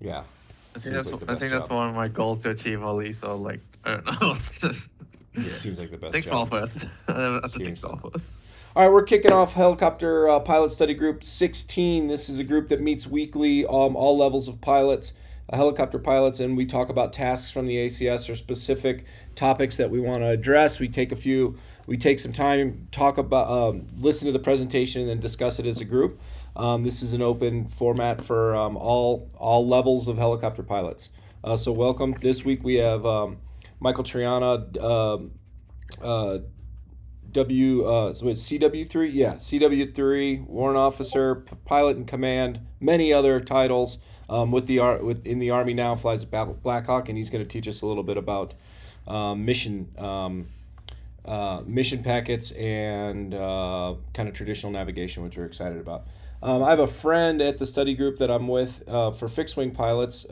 Yeah, I think seems that's like the I best think that's job. one of my goals to achieve at least. So like I don't know. It seems like the best Think small job. first. I have to think Seriously. small first. All right, we're kicking off Helicopter Pilot Study Group 16. This is a group that meets weekly, all levels of pilots, helicopter pilots, and we talk about tasks from the ACS or specific topics that we want to address. We take some time, talk about, listen to the presentation, and then discuss it as a group. This is an open format for all levels of helicopter pilots. So welcome. This week we have Michael Triana. So it's CW3, yeah, CW3, warrant officer, pilot in command, many other titles. In the Army now, flies a Black Hawk, and he's going to teach us a little bit about mission packets and kind of traditional navigation, which we're excited about. I have a friend at the study group that I'm with for fixed wing pilots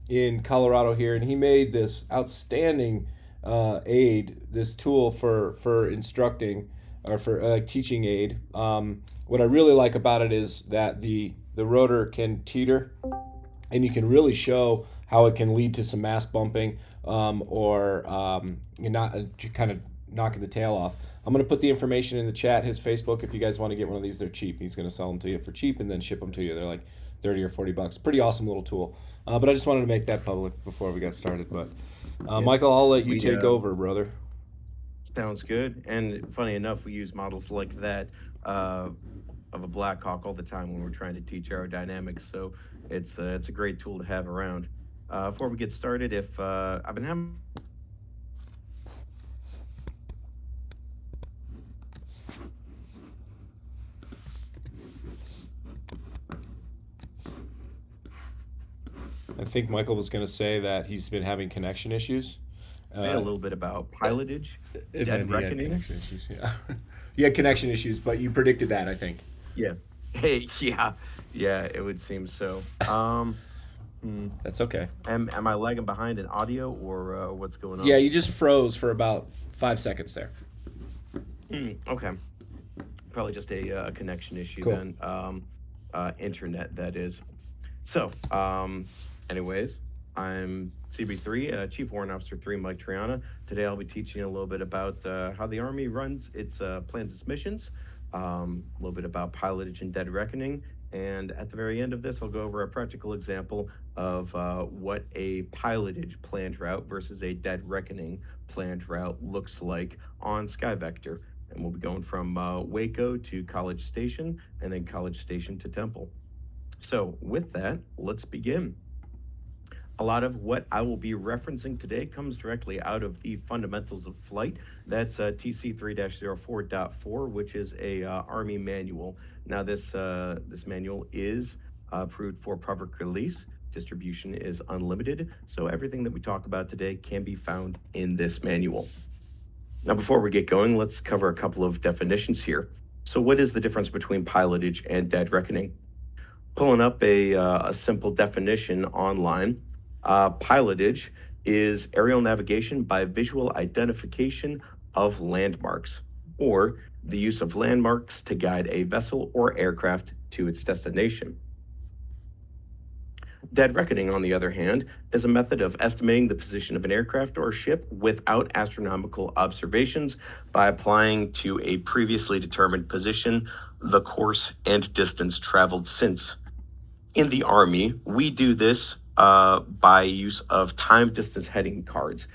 in Colorado here, and he made this outstanding aid, this tool for instructing or for teaching aid. What I really like about it is that the rotor can teeter, and you can really show how it can lead to some mass bumping or you're not kind of knocking the tail off. I'm going to put the information in the chat, his Facebook, if you guys want to get one of these. They're cheap. He's going to sell them to you for cheap and then ship them to you. They're like 30 or 40 bucks. Pretty awesome little tool. But I just wanted to make that public before we got started. But Michael, I'll let you take over, brother. Sounds good. And funny enough, we use models like that of a Black Hawk all the time when we're trying to teach aerodynamics. So it's a great tool to have around. Before we get started, if I've been having I think Michael was going to say that he's been having connection issues. a little bit about pilotage, dead reckoning. Connection issues, yeah. You had connection issues, but you predicted that, I think. Yeah. Hey, yeah, it would seem so. That's okay. Am I lagging behind in audio or what's going on? Yeah, you just froze for about 5 seconds there. Okay. Probably just a connection issue Cool. then. Internet, that is. So, anyways, I'm CB3, Chief Warrant Officer 3, Mike Triana. Today I'll be teaching you a little bit about how the Army runs its plans its missions, a little bit about pilotage and dead reckoning, and at the very end of this, I'll go over a practical example of what a pilotage planned route versus a dead reckoning planned route looks like on SkyVector. And we'll be going from Waco to College Station, and then College Station to Temple. So with that, let's begin. A lot of what I will be referencing today comes directly out of the Fundamentals of Flight. That's TC3-04.4, which is a Army manual. Now this manual is approved for public release. Distribution is unlimited, so everything that we talk about today can be found in this manual. Now, before we get going, let's cover a couple of definitions here. So what is the difference between pilotage and dead reckoning? Pulling up a simple definition online, pilotage is aerial navigation by visual identification of landmarks, or the use of landmarks to guide a vessel or aircraft to its destination. Dead reckoning, on the other hand, is a method of estimating the position of an aircraft or ship without astronomical observations by applying to a previously determined position the course and distance traveled since. In the Army, we do this by use of time distance heading cards.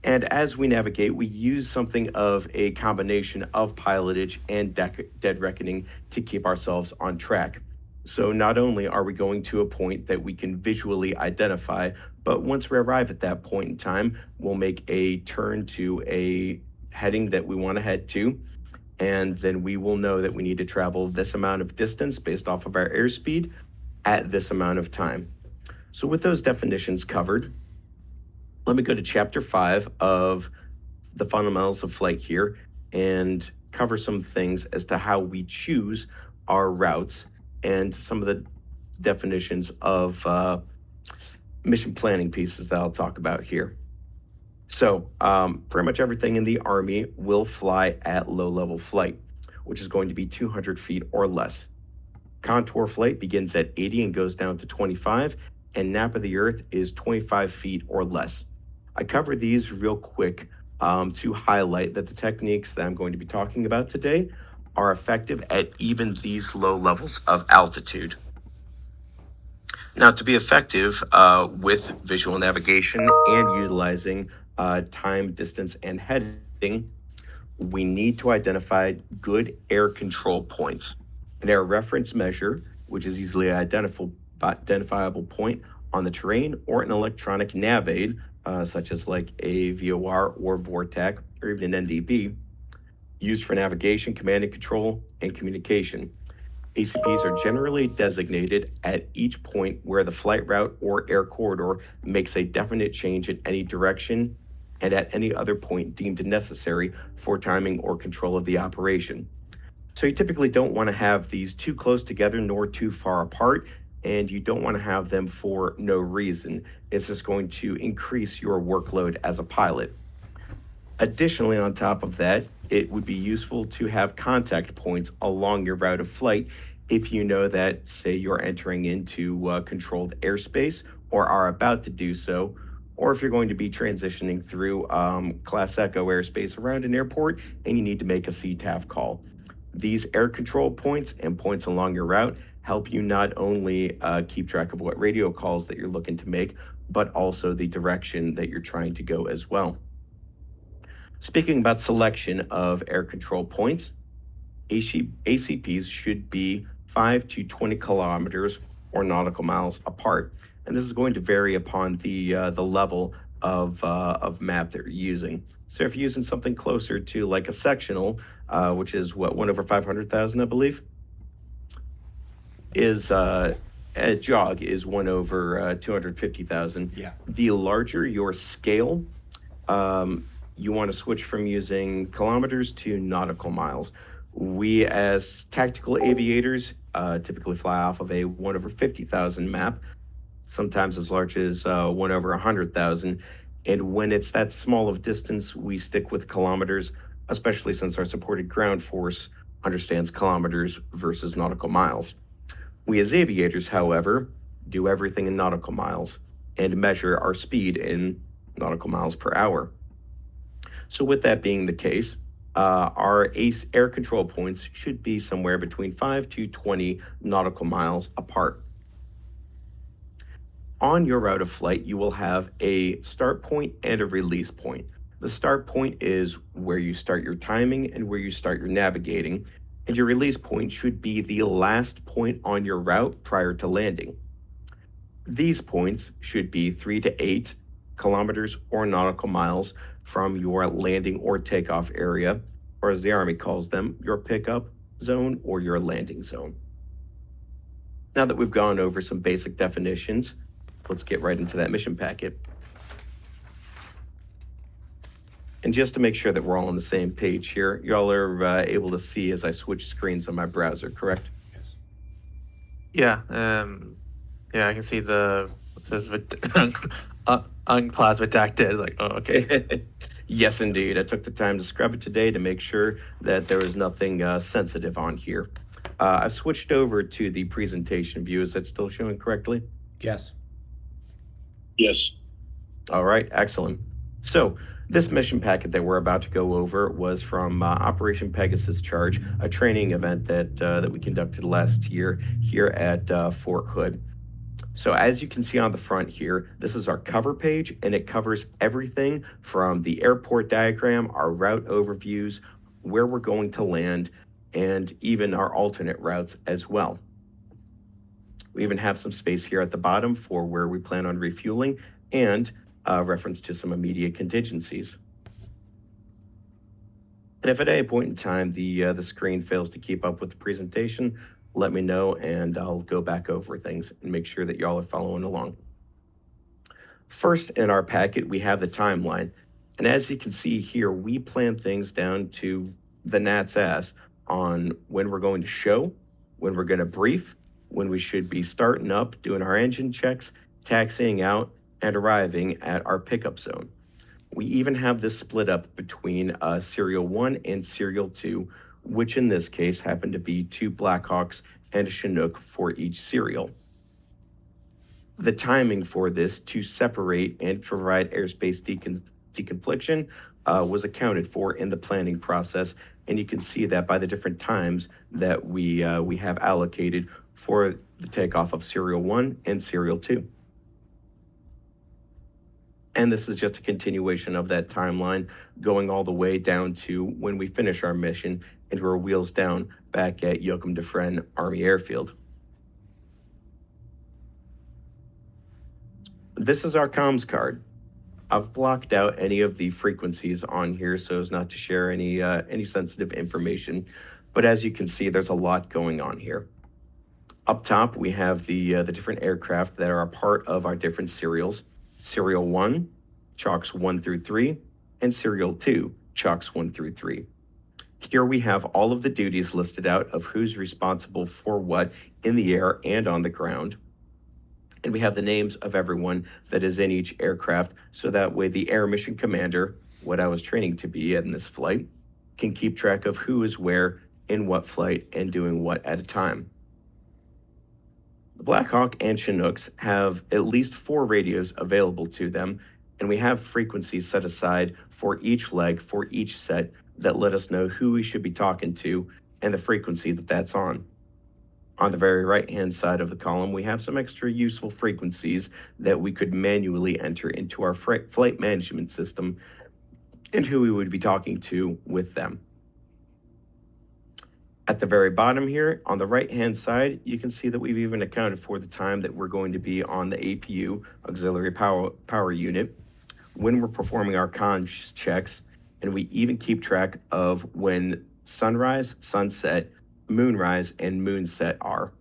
And as we navigate, we use something of a combination of pilotage and dead reckoning to keep ourselves on track. So not only are we going to a point that we can visually identify, but once we arrive at that point in time, we'll make a turn to a heading that we want to head to, and then we will know that we need to travel this amount of distance based off of our airspeed at this amount of time. So with those definitions covered, let me go to Chapter 5 of the Fundamentals of Flight here and cover some things as to how we choose our routes and some of the definitions of mission planning pieces that I'll talk about here. So pretty much everything in the Army will fly at low-level flight, which is going to be 200 feet or less. Contour flight begins at 80 and goes down to 25, and nap of the earth is 25 feet or less. I covered these real quick to highlight that the techniques that I'm going to be talking about today are effective at even these low levels of altitude. Now, to be effective with visual navigation and utilizing time, distance, and heading, we need to identify good air control points. An air reference measure, which is easily identifiable point on the terrain, or an electronic nav aid, such as like a VOR or VORTAC, or even an NDB, used for navigation, command and control, and communication. ACPs are generally designated at each point where the flight route or air corridor makes a definite change in any direction and at any other point deemed necessary for timing or control of the operation. So you typically don't want to have these too close together nor too far apart, and you don't want to have them for no reason. It's just going to increase your workload as a pilot. Additionally, on top of that, it would be useful to have contact points along your route of flight if you know that, say, you're entering into controlled airspace or are about to do so, or if you're going to be transitioning through Class Echo airspace around an airport and you need to make a CTAF call. These air control points and points along your route help you not only keep track of what radio calls that you're looking to make, but also the direction that you're trying to go as well. Speaking about selection of air control points, ACPs should be 5 to 20 kilometers or nautical miles apart. And this is going to vary upon the level of map that you're using. So if you're using something closer to like a sectional, which is what, 1/500,000, I believe, is a jog is 1/250,000. Yeah. The larger your scale, you want to switch from using kilometers to nautical miles. We, as tactical aviators, typically fly off of a 1/50,000 map, sometimes as large as 1/100,000. And when it's that small of distance, we stick with kilometers, especially since our supported ground force understands kilometers versus nautical miles. We as aviators, however, do everything in nautical miles and measure our speed in nautical miles per hour. So with that being the case, our air control points should be somewhere between 5 to 20 nautical miles apart. On your route of flight, you will have a start point and a release point. The start point is where you start your timing and where you start your navigating, and your release point should be the last point on your route prior to landing. These points should be 3 to 8 kilometers or nautical miles from your landing or takeoff area, or as the Army calls them, your pickup zone or your landing zone. Now that we've gone over some basic definitions, let's get right into that mission packet. And just to make sure that we're all on the same page here, y'all are able to see as I switch screens on my browser, correct? Yes. Yeah. Yeah, I can see it says unclass redacted. Like, oh, okay. Yes, indeed. I took the time to scrub it today to make sure that there was nothing sensitive on here. I've switched over to the presentation view. Is that still showing correctly? Yes. Yes. All right, excellent. So this mission packet that we're about to go over was from Operation Pegasus Charge, a training event that we conducted last year here at Fort Hood. So as you can see on the front here, this is our cover page, and it covers everything from the airport diagram, our route overviews, where we're going to land, and even our alternate routes as well. We even have some space here at the bottom for where we plan on refueling and reference to some immediate contingencies. And if at any point in time the screen fails to keep up with the presentation, let me know and I'll go back over things and make sure that y'all are following along. First in our packet, we have the timeline. And as you can see here, we plan things down to the gnat's ass on when we're going to show, when we're going to brief, when we should be starting up, doing our engine checks, taxiing out, and arriving at our pickup zone. We even have this split up between Serial 1 and Serial 2, which in this case happened to be 2 Blackhawks and a Chinook for each serial. The timing for this to separate and provide airspace deconfliction was accounted for in the planning process, and you can see that by the different times that we have allocated for the takeoff of Serial 1 and Serial 2. And this is just a continuation of that timeline, going all the way down to when we finish our mission and we're wheels down back at Joachim de Fresne Army Airfield. This is our comms card. I've blocked out any of the frequencies on here so as not to share any sensitive information. But as you can see, there's a lot going on here. Up top, we have the different aircraft that are a part of our different serials. Serial 1, chocks 1 through 3, and Serial 2, chocks 1 through 3. Here we have all of the duties listed out of who's responsible for what in the air and on the ground. And we have the names of everyone that is in each aircraft, so that way the air mission commander, what I was training to be in this flight, can keep track of who is where, in what flight, and doing what at a time. The Black Hawk and Chinooks have at least 4 radios available to them, and we have frequencies set aside for each leg, for each set, that let us know who we should be talking to and the frequency that that's on. On the very right-hand side of the column, we have some extra useful frequencies that we could manually enter into our flight management system and who we would be talking to with them. At the very bottom here, on the right-hand side, you can see that we've even accounted for the time that we're going to be on the APU, Auxiliary Power Unit, when we're performing our comms checks, and we even keep track of when sunrise, sunset, moonrise, and moonset are,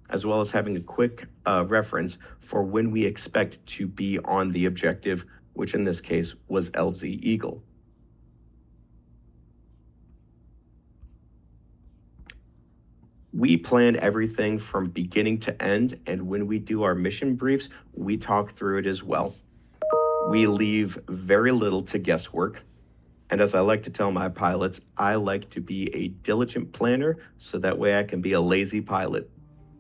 as well as having a quick reference for when we expect to be on the objective, which in this case was LZ Eagle. We plan everything from beginning to end, and when we do our mission briefs, we talk through it as well. We leave very little to guesswork. And as I like to tell my pilots, I like to be a diligent planner so that way I can be a lazy pilot,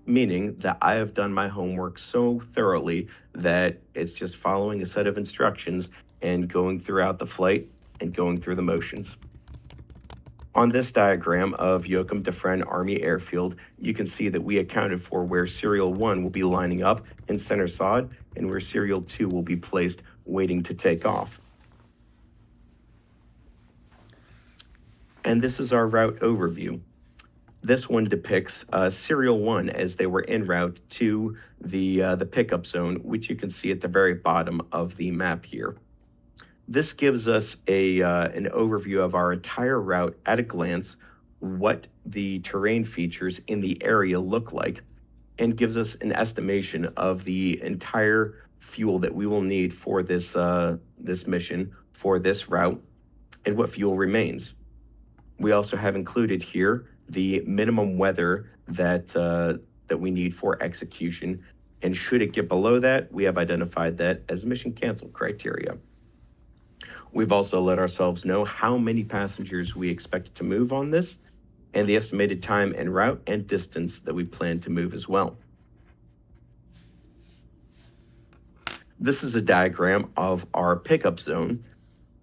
meaning that I have done my homework so thoroughly that it's just following a set of instructions and going throughout the flight and going through the motions. On this diagram of Joachim de Fresne Army Airfield, you can see that we accounted for where Serial 1 will be lining up in center sod and where Serial 2 will be placed waiting to take off. And this is our route overview. This one depicts Serial 1 as they were en route to the pickup zone, which you can see at the very bottom of the map here. This gives us an overview of our entire route at a glance, what the terrain features in the area look like, and gives us an estimation of the entire fuel that we will need for this mission, for this route, and what fuel remains. We also have included here the minimum weather that we need for execution, and should it get below that, we have identified that as mission cancel criteria. We've also let ourselves know how many passengers we expect to move on this, and the estimated time and route and distance that we plan to move as well. This is a diagram of our pickup zone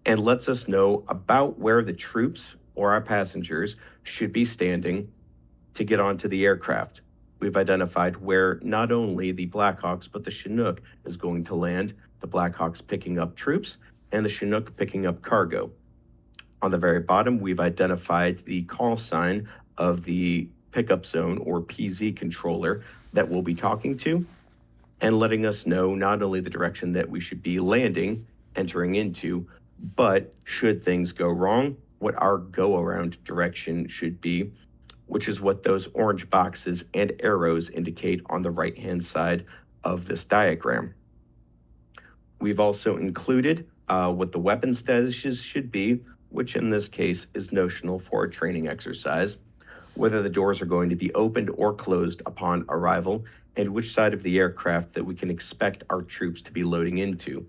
and lets us know about where the troops or our passengers should be standing to get onto the aircraft. We've identified where not only the Blackhawks but the Chinook is going to land, the Blackhawks picking up troops and the Chinook picking up cargo. On the very bottom, we've identified the call sign of the pickup zone or PZ controller that we'll be talking to and letting us know not only the direction that we should be landing, entering into, but should things go wrong, what our go-around direction should be, which is what those orange boxes and arrows indicate on the right-hand side of this diagram. We've also included what the weapon stashes should be, which in this case is notional for a training exercise, whether the doors are going to be opened or closed upon arrival, and which side of the aircraft that we can expect our troops to be loading into.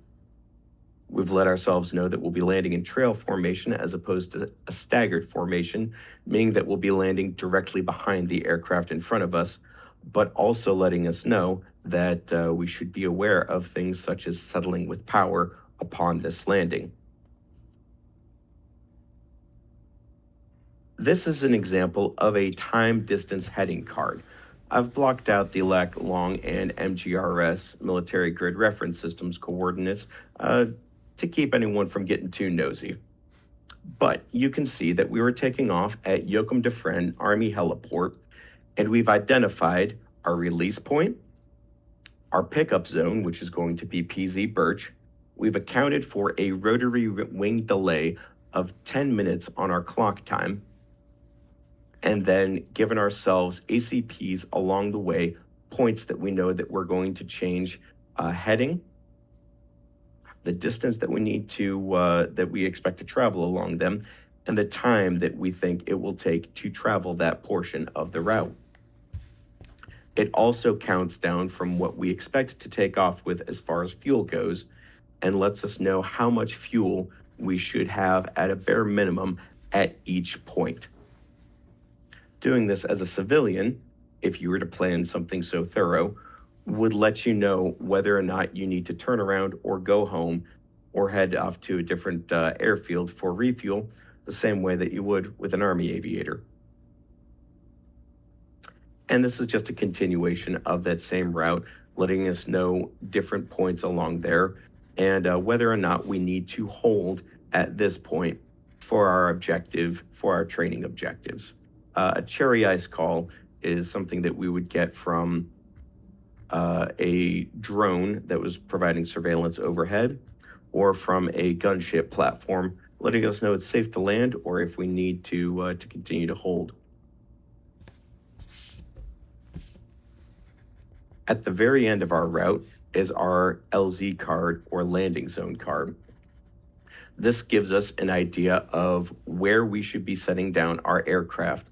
We've let ourselves know that we'll be landing in trail formation as opposed to a staggered formation, meaning that we'll be landing directly behind the aircraft in front of us, but also letting us know that we should be aware of things such as settling with power upon this landing. This is an example of a time distance heading card. I've blocked out the lat long and MGRS military grid reference systems coordinates to keep anyone from getting too nosy. But you can see that we were taking off at Joachim de Fresne Army Heliport, and we've identified our release point, our pickup zone, which is going to be PZ Birch. We've accounted for a rotary wing delay of 10 minutes on our clock time, and then given ourselves ACPs along the way, points that we know that we're going to change heading, the distance that we need to, that we expect to travel along them, and the time that we think it will take to travel that portion of the route. It also counts down from what we expect to take off with as far as fuel goes, and lets us know how much fuel we should have at a bare minimum at each point. Doing this as a civilian, if you were to plan something so thorough, would let you know whether or not you need to turn around or go home or head off to a different airfield for refuel, the same way that you would with an Army aviator. And this is just a continuation of that same route, letting us know different points along there and whether or not we need to hold at this point for our objective, for our training objectives. A cherry ice call is something that we would get from a drone that was providing surveillance overhead, or from a gunship platform, letting us know it's safe to land or if we need to continue to hold. At the very end of our route is our LZ card, or landing zone card. This gives us an idea of where we should be setting down our aircraft.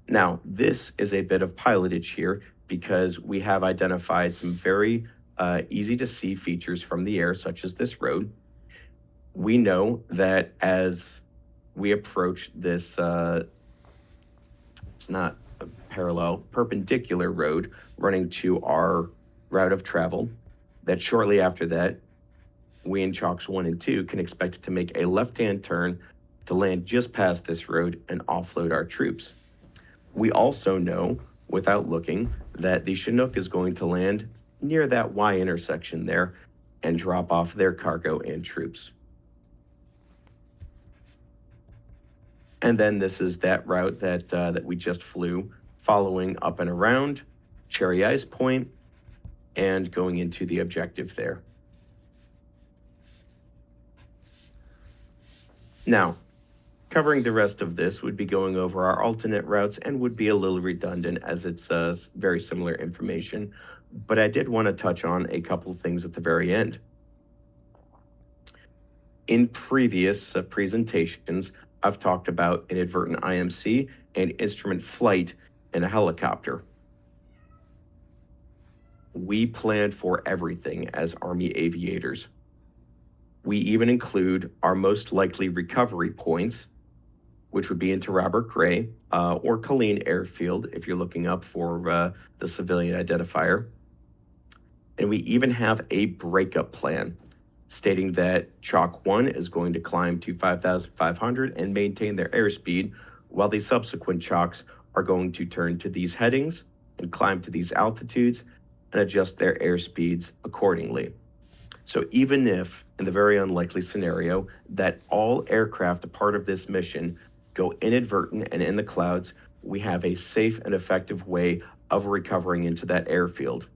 Now, this is a bit of pilotage here because we have identified some very easy to see features from the air, such as this road. We know that as we approach this, it's not a parallel, perpendicular road running to our route of travel, that shortly after that, we in Chalks 1 and 2 can expect to make a left-hand turn to land just past this road and offload our troops. We also know, without looking, that the Chinook is going to land near that Y intersection there and drop off their cargo and troops. And then this is that route that we just flew, following up and around Cherry Ice Point and going into the objective there. Now, covering the rest of this would be going over our alternate routes and would be a little redundant as it's very similar information, but I did want to touch on a couple things at the very end. In previous presentations, I've talked about inadvertent IMC and instrument flight in a helicopter. We plan for everything as Army aviators. We even include our most likely recovery points, which would be into Robert Gray or Colleen Airfield if you're looking up for the civilian identifier. And we even have a breakup plan stating that Chalk 1 is going to climb to 5,500 and maintain their airspeed, while the subsequent Chalks are going to turn to these headings and climb to these altitudes and adjust their airspeeds accordingly. So even if, in the very unlikely scenario, that all aircraft a part of this mission go inadvertent and in the clouds, we have a safe and effective way of recovering into that airfield.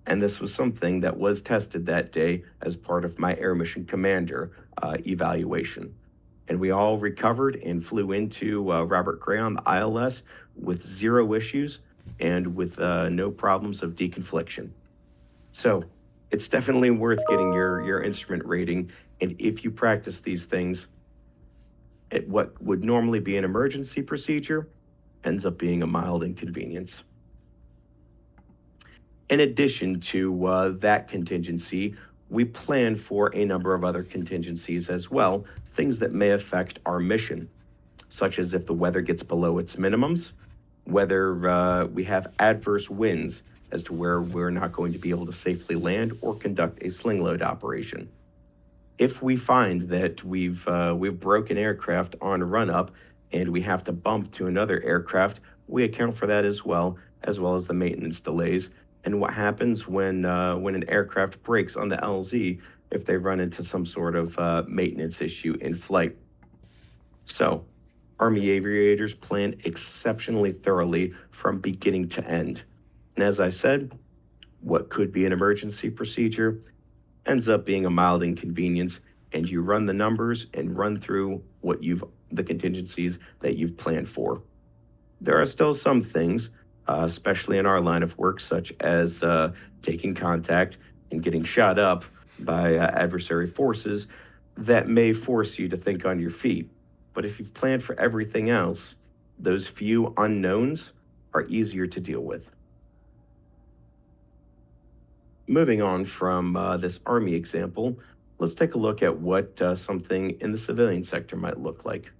And this was something that was tested that day as part of my Air Mission Commander evaluation. And we all recovered and flew into Robert Gray on the ILS with zero issues and with no problems of deconfliction. So it's definitely worth getting your instrument rating. And if you practice these things, what would normally be an emergency procedure ends up being a mild inconvenience. In addition to that contingency, we plan for a number of other contingencies as well, things that may affect our mission, such as if the weather gets below its minimums, whether we have adverse winds as to where we're not going to be able to safely land or conduct a sling load operation. If we find that we've broken aircraft on a run up and we have to bump to another aircraft, we account for that as well as the maintenance delays and what happens when an aircraft breaks on the LZ if they run into some sort of maintenance issue in flight. So, Army aviators plan exceptionally thoroughly from beginning to end. And as I said, what could be an emergency procedure ends up being a mild inconvenience, and you run the numbers and run through the contingencies that you've planned for. There are still some things, especially in our line of work, such as taking contact and getting shot up by adversary forces, that may force you to think on your feet. But if you've planned for everything else, those few unknowns are easier to deal with. Moving on from this Army example, let's take a look at what something in the civilian sector might look like.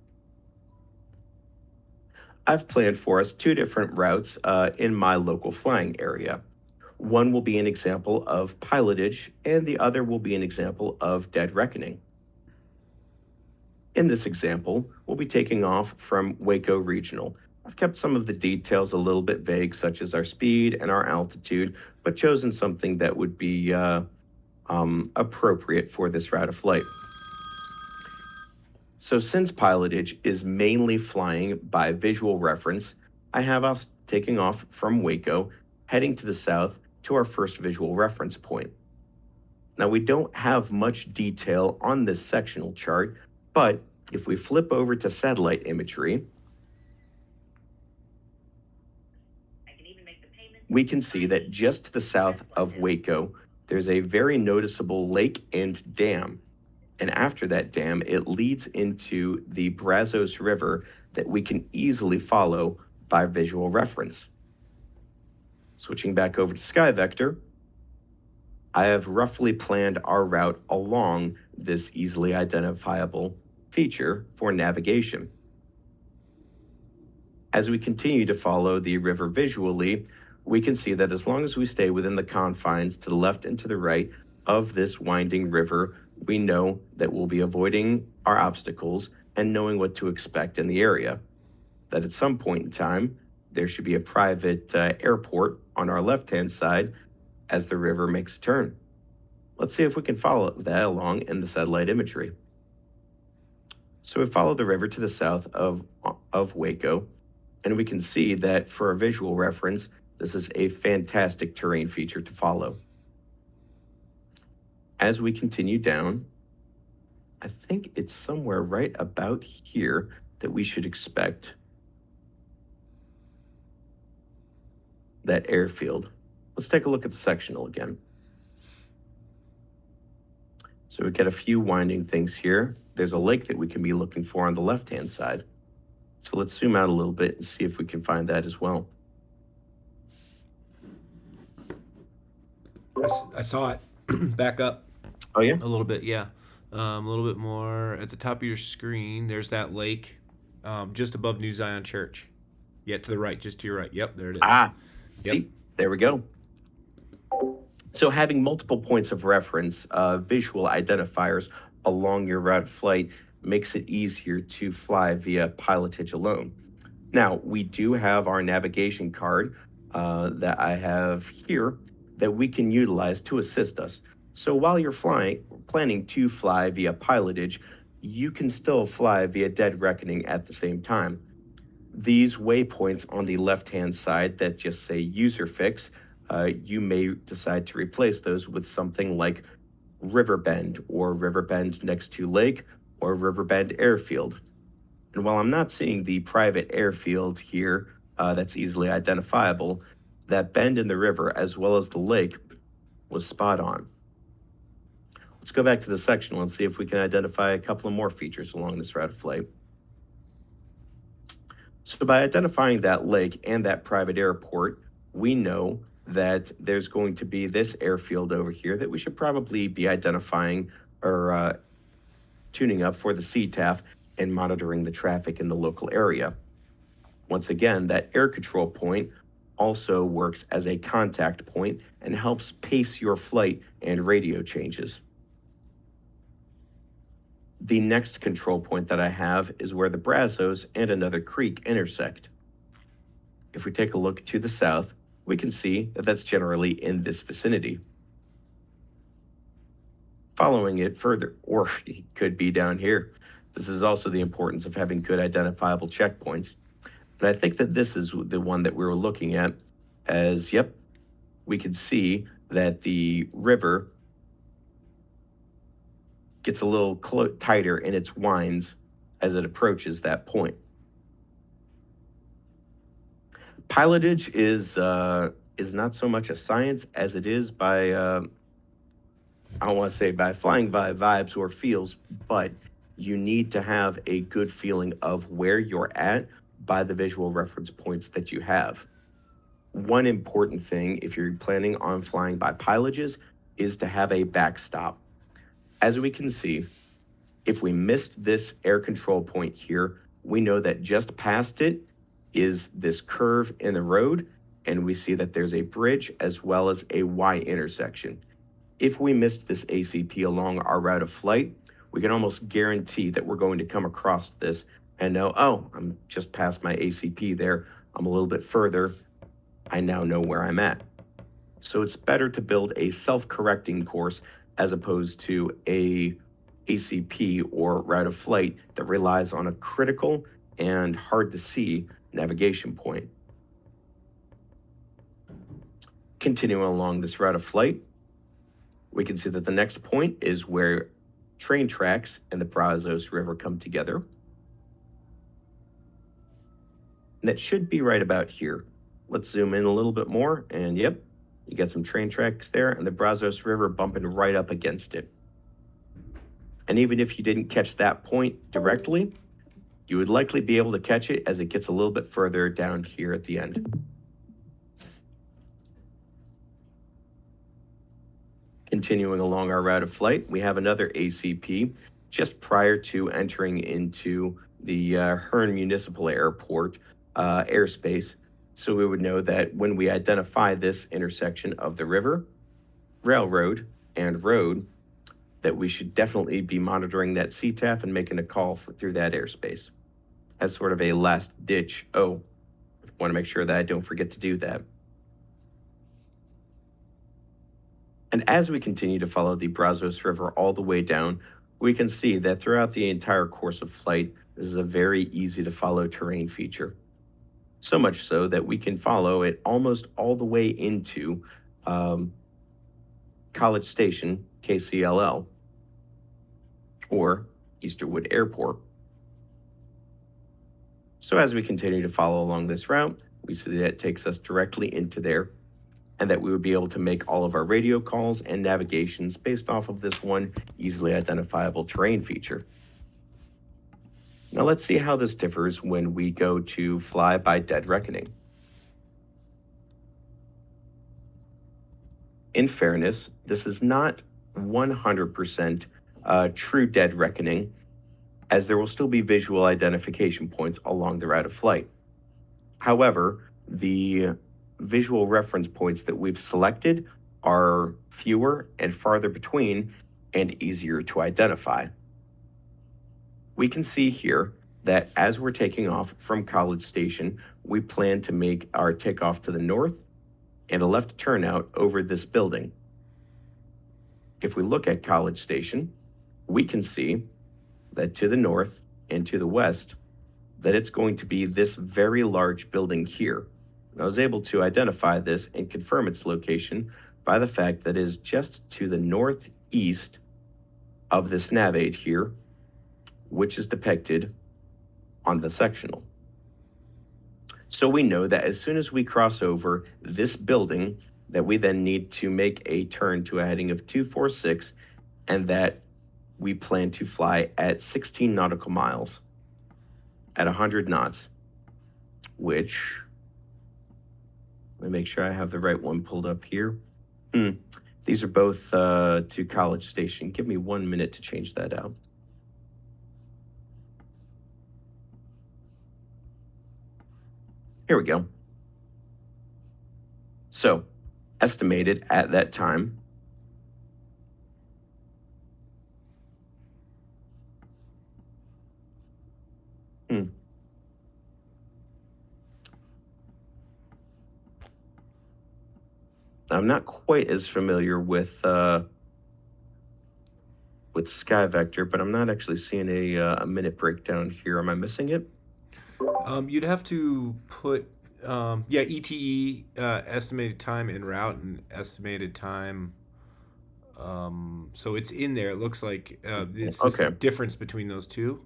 I've planned for us 2 different routes in my local flying area. One will be an example of pilotage, and the other will be an example of dead reckoning. In this example, we'll be taking off from Waco Regional. I've kept some of the details a little bit vague, such as our speed and our altitude, but chosen something that would be appropriate for this route of flight. So since pilotage is mainly flying by visual reference, I have us taking off from Waco, heading to the south to our first visual reference point. Now, we don't have much detail on this sectional chart, but if we flip over to satellite imagery, we can see that just to the south of Waco, there's a very noticeable lake and dam. And after that dam, it leads into the Brazos River that we can easily follow by visual reference. Switching back over to SkyVector, I have roughly planned our route along this easily identifiable feature for navigation. As we continue to follow the river visually, we can see that as long as we stay within the confines to the left and to the right of this winding river, we know that we'll be avoiding our obstacles and knowing what to expect in the area. That at some point in time, there should be a private airport on our left-hand side as the river makes a turn. Let's see if we can follow that along in the satellite imagery. So we follow the river to the south of Waco, and we can see that for a visual reference, this is a fantastic terrain feature to follow. As we continue down, I think it's somewhere right about here that we should expect that airfield. Let's take a look at the sectional again. So we get a few winding things here. There's a lake that we can be looking for on the left-hand side. So let's zoom out a little bit and see if we can find that as well. I saw it. Back up. Oh, yeah? A little bit, yeah. A little bit more at the top of your screen. There's that lake just above New Zion Church. Yeah, to the right, just to your right. Yep, there it is. Yep. See, there we go. So having multiple points of reference, visual identifiers along your route of flight makes it easier to fly via pilotage alone. Now, we do have our navigation card that I have here that we can utilize to assist us. So while you're planning to fly via pilotage, you can still fly via dead reckoning at the same time. These waypoints on the left-hand side that just say user fix, you may decide to replace those with something like Riverbend or Riverbend next to lake or Riverbend airfield. And while I'm not seeing the private airfield here that's easily identifiable, that bend in the river as well as the lake was spot on. Let's go back to the sectional and see if we can identify a couple of more features along this route of flight. So by identifying that lake and that private airport, we know that there's going to be this airfield over here that we should probably be identifying or tuning up for the CTAF and monitoring the traffic in the local area. Once again, that air control point also works as a contact point and helps pace your flight and radio changes. The next control point that I have is where the Brazos and another creek intersect. If we take a look to the south, we can see that that's generally in this vicinity. Following it further, or it could be down here. This is also the importance of having good identifiable checkpoints. But I think that this is the one that we were looking at as, yep, we could see that the river gets a little tighter in its winds as it approaches that point. Pilotage is not so much a science as it is by, I don't want to say by flying by vibes or feels, but you need to have a good feeling of where you're at by the visual reference points that you have. One important thing, if you're planning on flying by pilotages, is to have a backstop. As we can see, if we missed this air control point here, we know that just past it is this curve in the road, and we see that there's a bridge as well as a Y intersection. If we missed this ACP along our route of flight, we can almost guarantee that we're going to come across this and know, oh, I'm just past my ACP there. I'm a little bit further. I now know where I'm at. So it's better to build a self-correcting course as opposed to a ACP or route of flight that relies on a critical and hard to see navigation point. Continuing along this route of flight, we can see that the next point is where train tracks and the Brazos River come together. And that should be right about here. Let's zoom in a little bit more, and yep, you get some train tracks there and the Brazos River bumping right up against it. And even if you didn't catch that point directly, you would likely be able to catch it as it gets a little bit further down here at the end. Continuing along our route of flight, we have another ACP just prior to entering into the Hearn Municipal Airport airspace. So we would know that when we identify this intersection of the river, railroad, and road, that we should definitely be monitoring that CTAF and making a call through that airspace as sort of a last ditch. Oh, I want to make sure that I don't forget to do that. And as we continue to follow the Brazos River all the way down, we can see that throughout the entire course of flight, this is a very easy to follow terrain feature. So much so that we can follow it almost all the way into College Station, KCLL, or Easterwood Airport. So as we continue to follow along this route, we see that it takes us directly into there, and that we would be able to make all of our radio calls and navigations based off of this one easily identifiable terrain feature. Now let's see how this differs when we go to fly by dead reckoning. In fairness, this is not 100% true dead reckoning, as there will still be visual identification points along the route of flight. However, the visual reference points that we've selected are fewer and farther between and easier to identify. We can see here that as we're taking off from College Station, we plan to make our takeoff to the north and a left turnout over this building. If we look at College Station, we can see that to the north and to the west, that it's going to be this very large building here. And I was able to identify this and confirm its location by the fact that it is just to the northeast of this nav aid here, which is depicted on the sectional. So we know that as soon as we cross over this building, that we then need to make a turn to a heading of 246, and that we plan to fly at 16 nautical miles at 100 knots, which, let me make sure I have the right one pulled up here. These are both to College Station. Give me 1 minute to change that out. Here we go. So, estimated at that time, I'm not quite as familiar with SkyVector, but I'm not actually seeing a minute breakdown here. Am I missing it? You'd have to put, yeah, ETE, estimated time en route and estimated time. So it's in there. It looks like it's this Okay. difference between those two.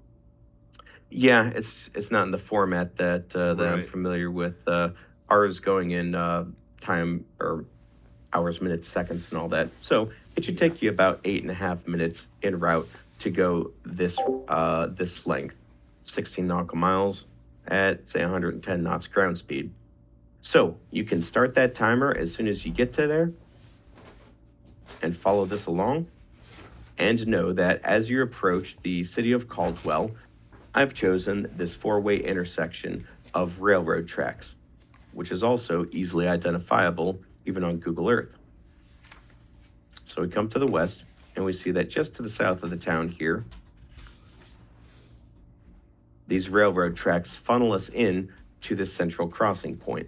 Yeah, it's not in the format that that I'm Right. familiar with. Ours going in time or hours, minutes, seconds, and all that. So it should take you about 8.5 minutes en route to go this length, 16 nautical miles at say 110 knots ground speed. So you can start that timer as soon as you get to there and follow this along. And know that as you approach the city of Caldwell, I've chosen this four-way intersection of railroad tracks, which is also easily identifiable even on Google Earth. So we come to the west, and we see that just to the south of the town here, these railroad tracks funnel us in to this central crossing point.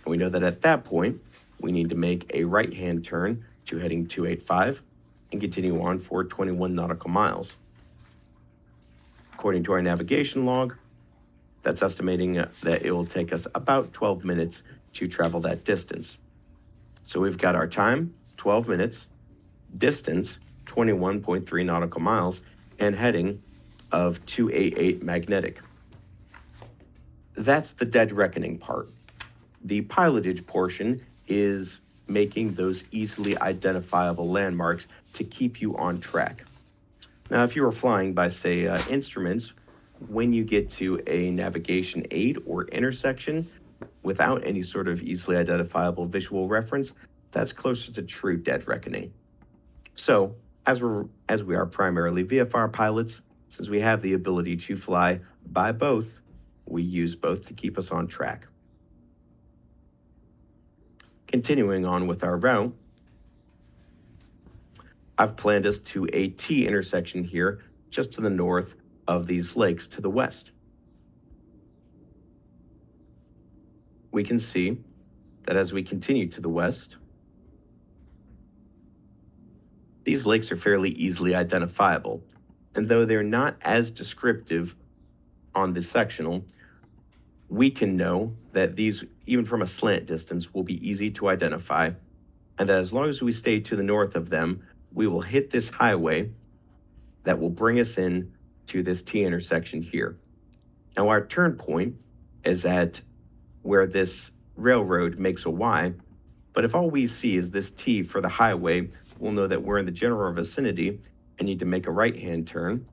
And we know that at that point, we need to make a right-hand turn to heading 285 and continue on for 21 nautical miles. According to our navigation log, that's estimating that it will take us about 12 minutes to travel that distance. So we've got our time, 12 minutes, distance, 21.3 nautical miles, and heading of 288 magnetic. That's the dead reckoning part. The pilotage portion is making those easily identifiable landmarks to keep you on track. Now, if you were flying by, say, instruments, when you get to a navigation aid or intersection without any sort of easily identifiable visual reference, that's closer to true dead reckoning. So, as we are primarily VFR pilots, since we have the ability to fly by both, we use both to keep us on track. Continuing on with our route, I've planned us to a T intersection here, just to the north of these lakes to the west. We can see that as we continue to the west, these lakes are fairly easily identifiable. And though they're not as descriptive on this sectional, we can know that these, even from a slant distance, will be easy to identify, and that as long as we stay to the north of them, we will hit this highway that will bring us in to this T intersection here. Now, our turn point is at where this railroad makes a Y, but if all we see is this T for the highway, we'll know that we're in the general vicinity and need to make a right-hand turn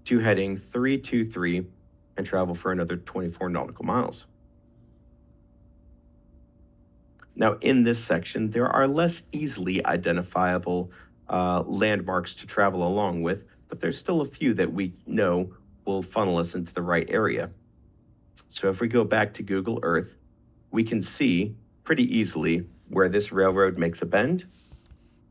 to heading 323 and travel for another 24 nautical miles. Now, in this section, there are less easily identifiable landmarks to travel along with, but there's still a few that we know will funnel us into the right area. So if we go back to Google Earth, we can see pretty easily where this railroad makes a bend,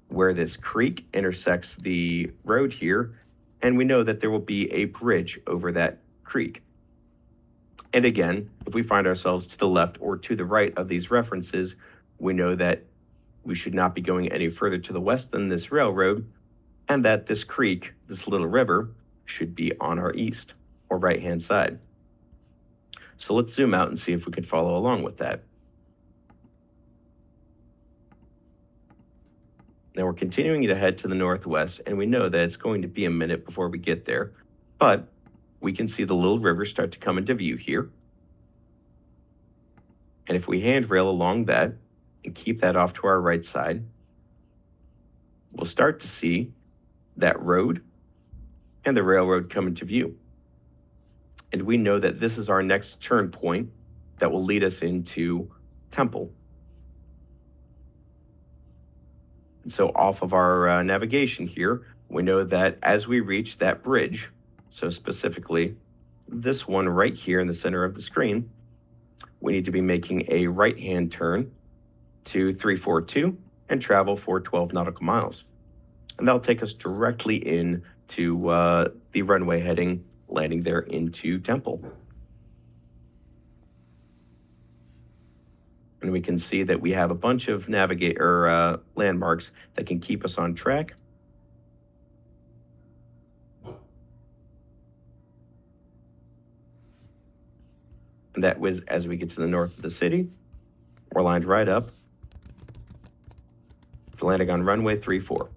where this creek intersects the road here, and we know that there will be a bridge over that creek. And again, if we find ourselves to the left or to the right of these references, we know that we should not be going any further to the west than this railroad, and that this creek, this little river, should be on our east or right-hand side. So let's zoom out and see if we can follow along with that. Now we're continuing to head to the northwest, and we know that it's going to be a minute before we get there, but we can see the little river start to come into view here. And if we handrail along that and keep that off to our right side, we'll start to see that road and the railroad come into view. And we know that this is our next turn point that will lead us into Temple. And so off of our navigation here, we know that as we reach that bridge, so specifically this one right here in the center of the screen, we need to be making a right-hand turn to 342 and travel for 12 nautical miles. And that'll take us directly in to the runway heading, landing there into Temple. And we can see that we have a bunch of landmarks that can keep us on track. And that was as we get to the north of the city, we're lined right up for landing on runway 34.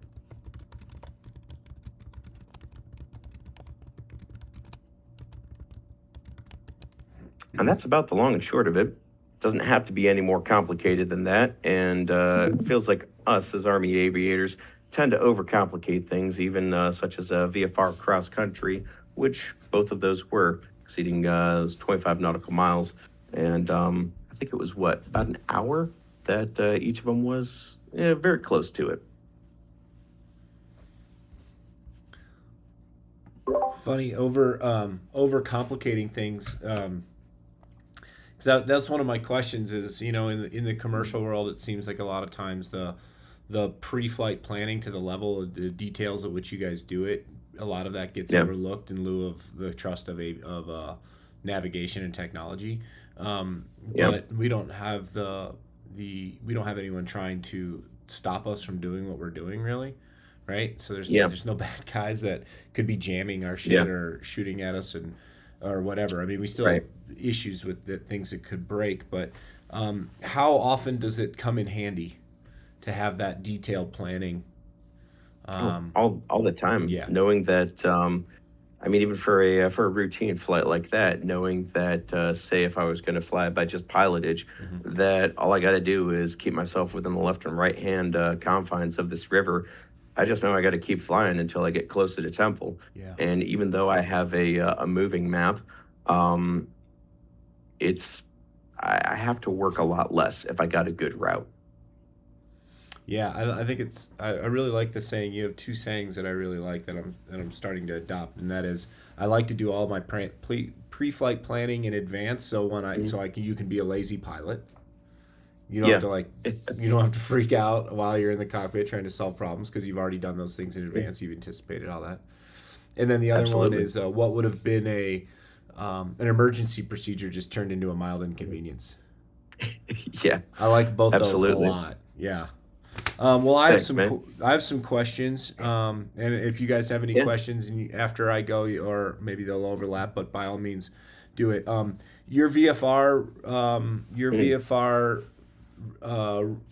And that's about the long and short of it. Doesn't have to be any more complicated than that. And it feels like us as Army aviators tend to overcomplicate things, even such as a VFR cross country, which both of those were exceeding 25 nautical miles. And I think it was about an hour that each of them was very close to it. Funny, overcomplicating things. That's one of my questions is, in the commercial world, it seems like a lot of times the pre-flight planning to the level of the details at which you guys do it, a lot of that gets overlooked in lieu of the trust of navigation and technology. But we don't have we don't have anyone trying to stop us from doing what we're doing, really, right? So there's no bad guys that could be jamming our shit or shooting at us or whatever. I mean, we still have issues with things that could break, but how often does it come in handy to have that detailed planning? All the time. Yeah. Knowing that, even for a routine flight like that, knowing that, say, if I was going to fly by just pilotage, that all I got to do is keep myself within the left and right hand confines of this river. I just know I got to keep flying until I get closer to Temple. Yeah. And even though I have a moving map, I have to work a lot less if I got a good route. Yeah, I think I really like the saying. You have two sayings that I really like that I'm starting to adopt, and that is I like to do all my pre-flight planning in advance, so you can be a lazy pilot. You don't have to you don't have to freak out while you're in the cockpit trying to solve problems because you've already done those things in advance. You've anticipated all that. And then the other one is what would have been an emergency procedure just turned into a mild inconvenience. Yeah, I like both those a absolutely. lot. Yeah. Well, I have Thanks, I have some questions, and if you guys have any questions after I go, or maybe they'll overlap, but by all means, do it. Your VFR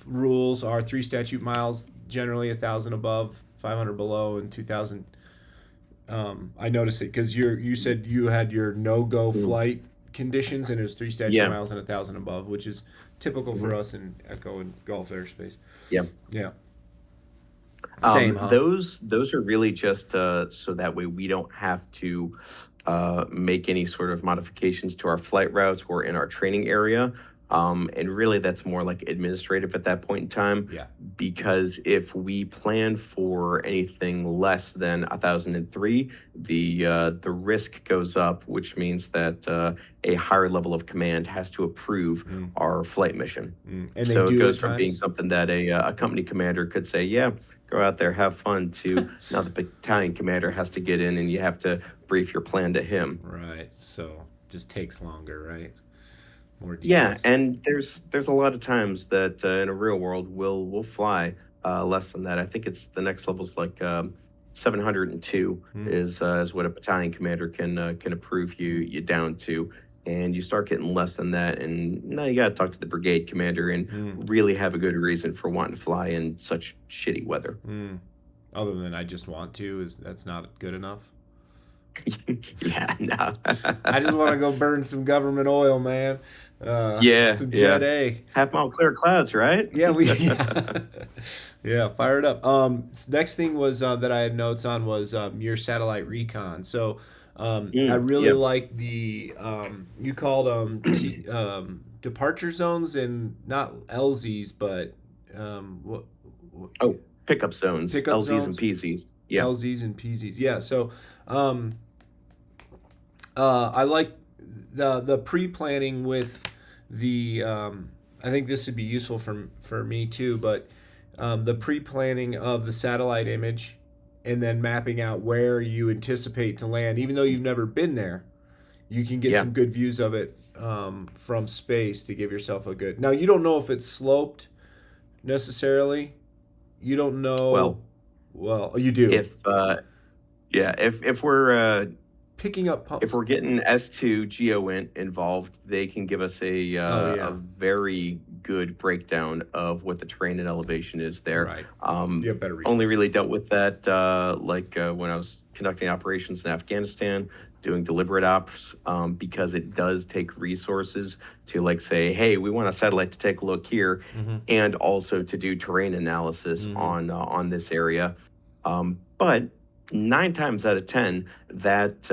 rules are 3 statute miles, generally 1,000 above, 500 below, and 2,000. I noticed it because you said you had your no-go flight conditions, and it was 3 statute miles and 1,000 above, which is typical for us in Echo and Gulf airspace. Yeah. Same, huh? Those are really just so that way we don't have to make any sort of modifications to our flight routes or in our training area. And really that's more like administrative at that point in time. Yeah. Because if we plan for anything less than 1,003, the risk goes up, which means that a higher level of command has to approve our flight mission. And so it goes from being something that a company commander could say, go out there, have fun, to now the battalion commander has to get in and you have to brief your plan to him. Right. So just takes longer, right? More details. Yeah, and there's a lot of times that in a real world we'll fly less than that. I think it's the next level's like 702 is what a battalion commander can approve you down to, and you start getting less than that, and now you got to talk to the brigade commander and really have a good reason for wanting to fly in such shitty weather. Other than I just want to, that's not good enough. Yeah, no. I just want to go burn some government oil, man. Some Jet A. Half mile clear clouds, right? Yeah, fire it up. Next thing was that I had notes on was your satellite recon. So I really like the you called them departure zones, and not LZs, but pickup zones, pickup LZs zones? and PZs. Yeah, LZs and PZs. Yeah, so I like the pre-planning with the I think this would be useful for me too, but the pre-planning of the satellite image and then mapping out where you anticipate to land, even though you've never been there, you can get Yeah. some good views of it from space to give yourself a good. Now you don't know if it's sloped necessarily. You don't know. Well, Well, you do. if yeah, if we're Picking up if we're getting S2 GeoInt involved, they can give us Oh a yeah, very good breakdown of what the terrain and elevation is there. right. Um, You have better Only resources. really dealt with that when I was conducting operations in Afghanistan, doing deliberate ops, because it does take resources to like say, hey, we want a satellite to take a look here, Mm-hmm. and also to do terrain analysis Mm-hmm. on this area. But 9 times out of 10, that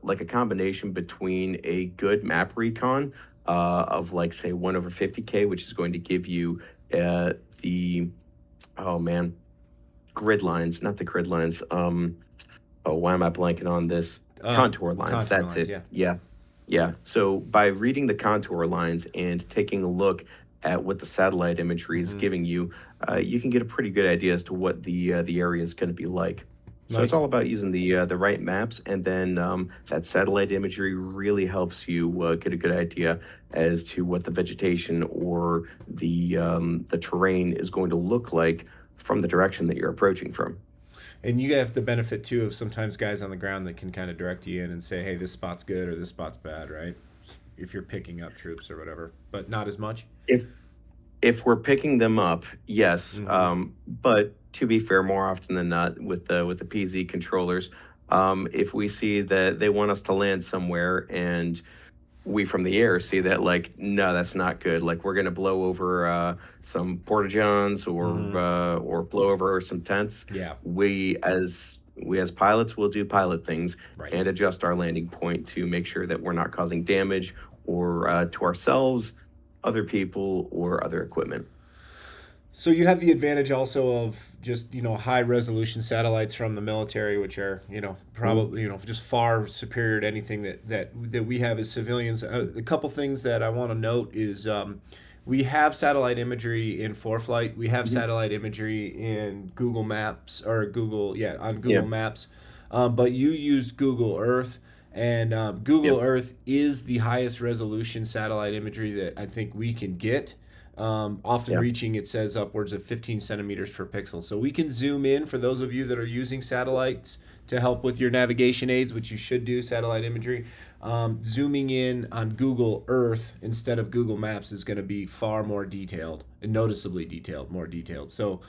like a combination between a good map recon of like say 1/50K, which is going to give you the oh man grid lines, not the grid lines. Oh, why am I blanking on this? Contour lines. Contour That's lines, it. yeah. Yeah, yeah. So by reading the contour lines and taking a look at what the satellite imagery is Mhm. giving you, you can get a pretty good idea as to what the area is going to be like. So it's Nice. all about using the right maps, and then that satellite imagery really helps you get a good idea as to what the vegetation or the terrain is going to look like from the direction that you're approaching from. And you have the benefit too of sometimes guys on the ground that can kind of direct you in and say, "Hey, this spot's good or this spot's bad," right? If you're picking up troops or whatever, but not as much. If if we're picking them up, yes. Mm-hmm. But to be fair, more often than not, with the PZ controllers, if we see that they want us to land somewhere and we from the air see that like no, that's not good. Like we're gonna blow over some porta johns Mm-hmm. or blow over some tents. Yeah. We as pilots will do pilot things Right. and adjust our landing point to make sure that we're not causing damage or to ourselves, other people, or other equipment. So you have the advantage also of just high resolution satellites from the military, which are probably just far superior to anything that we have as civilians. A couple things that I want to note is we have satellite imagery in ForeFlight. We have Mhm. satellite imagery in Google Maps or on Yeah. Google Maps, but you used Google Earth. And Yes. Google Earth is the highest resolution satellite imagery that I think we can get. Often Yeah. reaching, it says, upwards of 15 centimeters per pixel. So we can zoom in for those of you that are using satellites to help with your navigation aids, which you should do, satellite imagery. Zooming in on Google Earth instead of Google Maps is going to be far more detailed and noticeably detailed, more detailed. So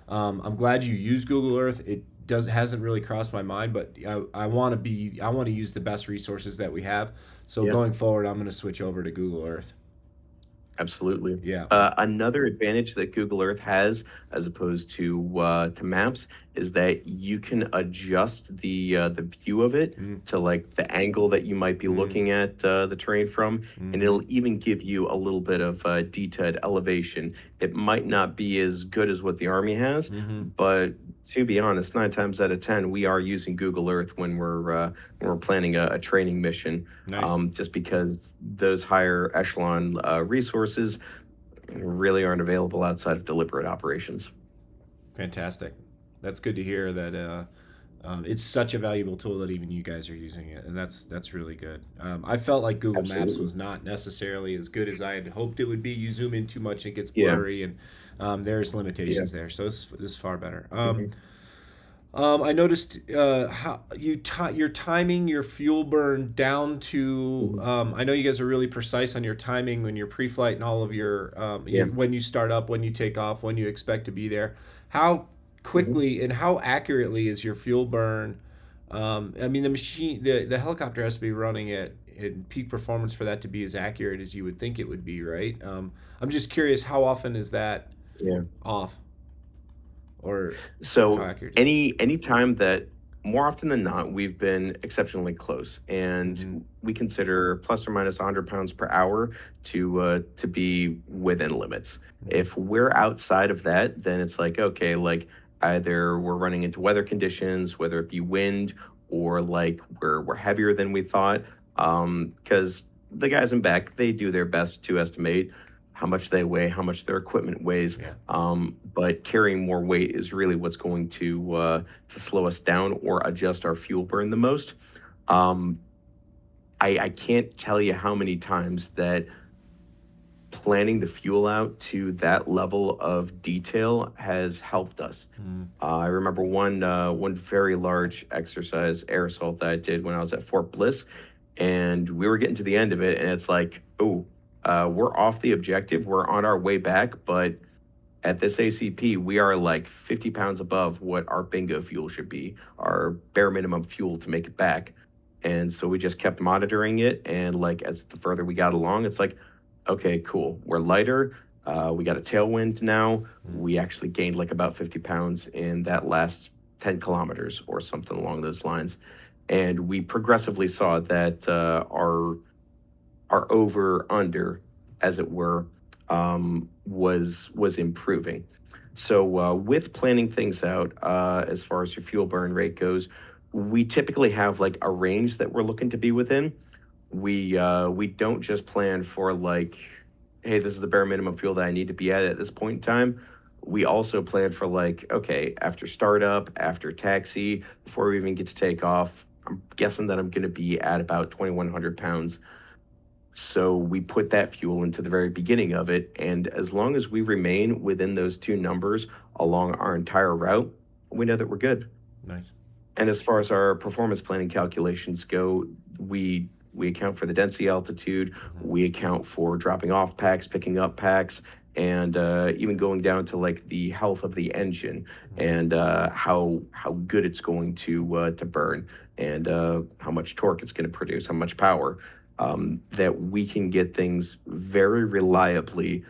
I'm glad you use Google Earth. It hasn't really crossed my mind, but I want to use the best resources that we have. So Yeah. going forward, I'm going to switch over to Google Earth. Absolutely. Yeah. Another advantage that Google Earth has, as opposed to Maps, is that you can adjust the view of it Mm. to like the angle that you might be Mm. looking at the terrain from, and Mhm. it'll even give you a little bit of detailed elevation. It might not be as good as what the Army has, Mhm. but to be honest, 9 times out of 10, we are using Google Earth when we're planning a training mission, Nice. just because those higher echelon resources really aren't available outside of deliberate operations. Fantastic. That's good to hear that it's such a valuable tool that even you guys are using it, and that's really good. I felt like Google Maps Absolutely. was not necessarily as good as I had hoped it would be. You zoom in too much, it gets Yeah. blurry, and there's Yeah. limitations there. So this is far better. Mhm. I noticed how you're timing your fuel burn down to. Mhm. I know you guys are really precise on your timing when you're pre-flight and all of your Yeah. when you start up, when you take off, when you expect to be there. How Mhm. quickly and how accurately is your fuel burn? I mean, the helicopter has to be running at in peak performance for that to be as accurate as you would think it would be, right? I'm just curious, how often is that Yeah. off, or how So accurate is it? any time that more often than not we've been exceptionally close, Mm-hmm. and we consider plus or minus 100 pounds per hour to be within limits. Mm-hmm. If we're outside of that, then it's like okay, like either we're running into weather conditions, whether it be wind or like we're heavier than we thought. Because the guys in back, they do their best to estimate how much they weigh, how much their equipment weighs. Yeah. But carrying more weight is really what's going to slow us down or adjust our fuel burn the most. Um, I can't tell you how many times that planning the fuel out to that level of detail has helped us. I remember one very large exercise, air assault, that I did when I was at Fort Bliss, and we were getting to the end of it, and it's like, oh, we're off the objective, we're on our way back, but at this ACP, we are like 50 pounds above what our bingo fuel should be, our bare minimum fuel to make it back. And so we just kept monitoring it. And like as the further we got along, it's like, okay, cool. We're lighter. We got a tailwind now. We actually gained like about 50 pounds in that last 10 kilometers or something along those lines. And we progressively saw that our over under, as it were, was improving. So with planning things out, as far as your fuel burn rate goes, we typically have like a range that we're looking to be within. We don't just plan for like, hey, this is the bare minimum fuel that I need to be at this point in time. We also plan for like, okay, after startup, after taxi, before we even get to take off, I'm guessing that I'm going to be at about 2,100 pounds. So we put that fuel into the very beginning of it. And as long as we remain within those two numbers along our entire route, we know that we're good. Nice. And as far as our performance planning calculations go, we account for the density altitude, we account for dropping off packs, picking up packs, and even going down to like the health of the engine and how good it's going to burn and how much torque it's going to produce, how much power. That we can get things very reliably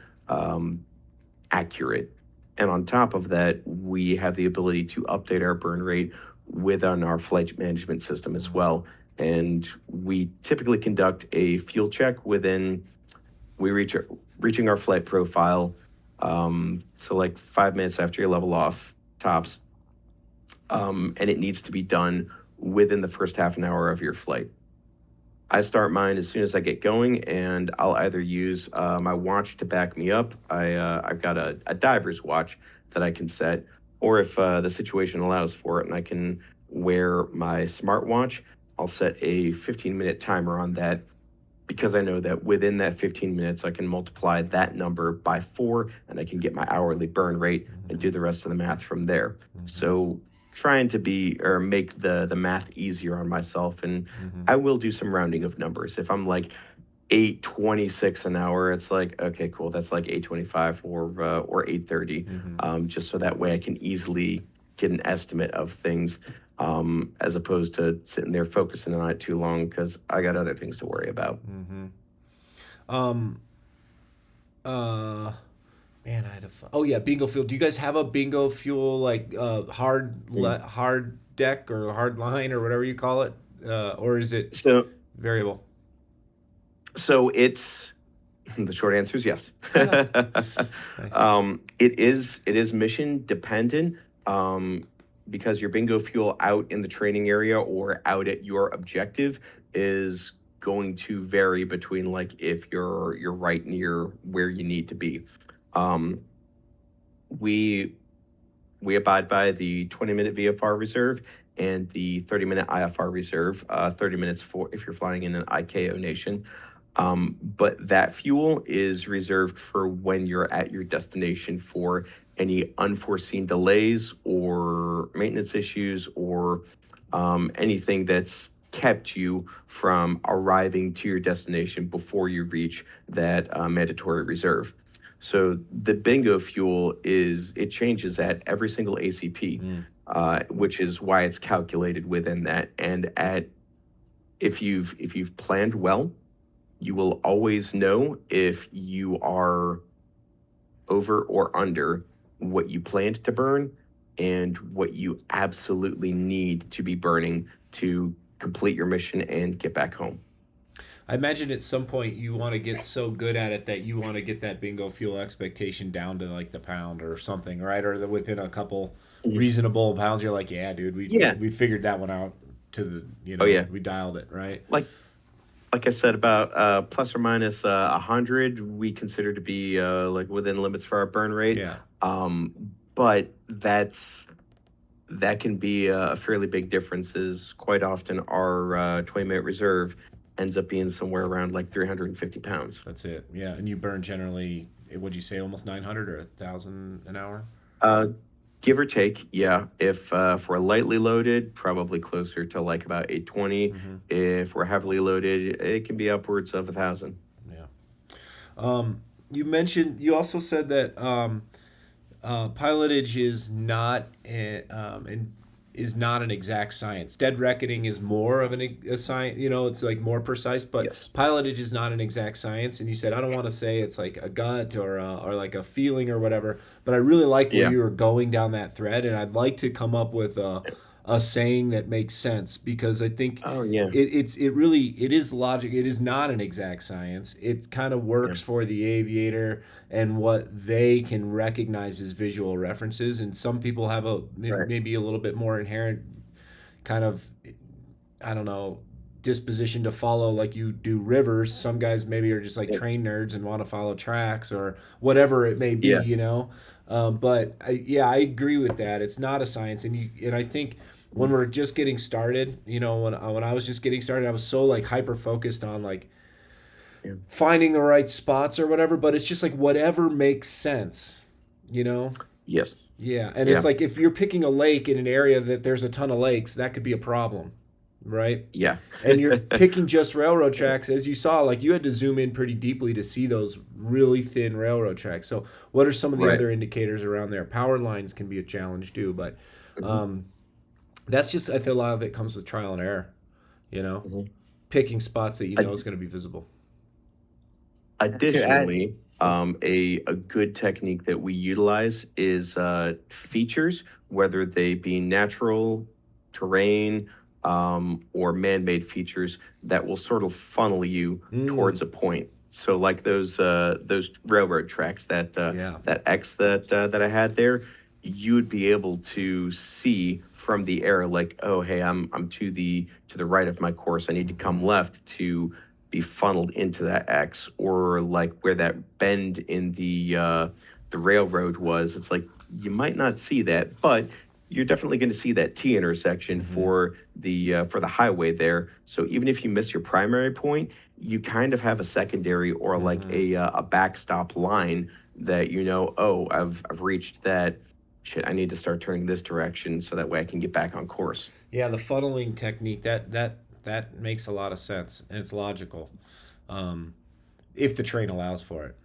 accurate. And on top of that, we have the ability to update our burn rate within our flight management system as well. And we typically conduct a fuel check within reaching our flight profile. So like 5 minutes after you level off, tops. And it needs to be done within the first half an hour of your flight. I start mine as soon as I get going, and I'll either use my watch to back me up. I've got a diver's watch that I can set, or if the situation allows for it and I can wear my smartwatch, I'll set a 15-minute timer on that because I know that within that 15 minutes, I can multiply that number by 4 and I can get my hourly burn rate and do the rest of the math from there. So trying to be or make the math easier on myself, and I will do some rounding of numbers. If I'm like 826 an hour, it's like, okay, cool, that's like 825 or 830, just so that way I can easily get an estimate of things, as opposed to sitting there focusing on it too long because I got other things to worry about. Man, I had a oh yeah, bingo fuel. Do you guys have a bingo fuel like hard deck or hard line or whatever you call it, or is it So variable? So it's the short answer is yes. Nice. It is mission dependent, because your bingo fuel out in the training area or out at your objective is going to vary between like if you're right near where you need to be. We abide by the 20-minute VFR reserve and the 30-minute IFR reserve. 30 minutes for if you're flying in an ICAO nation. But that fuel is reserved for when you're at your destination for any unforeseen delays or maintenance issues or anything that's kept you from arriving to your destination before you reach that mandatory reserve. So the bingo fuel it changes at every single ACP, which is why it's calculated within that. And if you've planned well, you will always know if you are over or under what you planned to burn and what you absolutely need to be burning to complete your mission and get back home. I imagine at some point you want to get so good at it that you want to get that bingo fuel expectation down to like the pound or something, right? Or within a couple reasonable pounds, you're like, yeah, dude, we figured that one out to the, Oh, yeah. we dialed it, right? Like like I said, about plus or minus 100, we consider to be like within limits for our burn rate. Yeah. But that can be a fairly big difference. Is quite often our 20-minute reserve ends up being somewhere around like 350 pounds. That's it. Yeah. And you burn generally, would you say almost 900 or 1,000 an hour? Uh, Give or take, yeah. If we're lightly loaded, probably closer to like about 820. Mm-hmm. If we're heavily loaded, it can be upwards of 1,000. Yeah. You also said that pilotage is not is not an exact science. Dead reckoning is more of a science. It's like more precise, but Yes. pilotage is not an exact science. And you said I don't want to say it's like a gut or like a feeling or whatever, but I really like where Yeah. you were going down that thread, and I'd like to come up with a saying that makes sense, because I think Oh yeah. it is logic. It is not an exact science. It kind of Yeah. works for the aviator and what they can recognize as visual references. And some people have Right. maybe a little bit more inherent kind of, I don't know, disposition to follow like you do rivers. Some guys maybe are just like Yeah. train nerds and want to follow tracks or whatever it may be, Yeah. But I agree with that. It's not a science, and I think when we're just getting started, when I was just getting started, I was so like hyper focused on like Yeah. finding the right spots or whatever. But it's just like whatever makes sense, you know. Yes. Yeah, and Yeah. it's like if you're picking a lake in an area that there's a ton of lakes, that could be a problem, right? Yeah. And you're picking just railroad tracks, as you saw, like you had to zoom in pretty deeply to see those really thin railroad tracks. So what are some of the Right. other indicators around there? Power lines can be a challenge too, but Mhm. that's just, I feel a lot of it comes with trial and error, you know, Mhm. picking spots that you I- know is going to be visible. Additionally, a good technique that we utilize is features, whether they be natural, terrain, or man-made features that will sort of funnel you towards a point. So, like those railroad tracks, Yeah. that X that I had there, you'd be able to see from the air, like, oh, hey, I'm to the right of my course. I need to come left to be funneled into that X, or like where that bend in the railroad was. It's like you might not see that, but you're definitely going to see that T intersection for the highway there. So even if you miss your primary point, you kind of have a secondary or like a backstop line that oh, I've reached that. Shit, I need to start turning this direction so that way I can get back on course. Yeah, the funneling technique, that makes a lot of sense, and it's logical, if the train allows for it.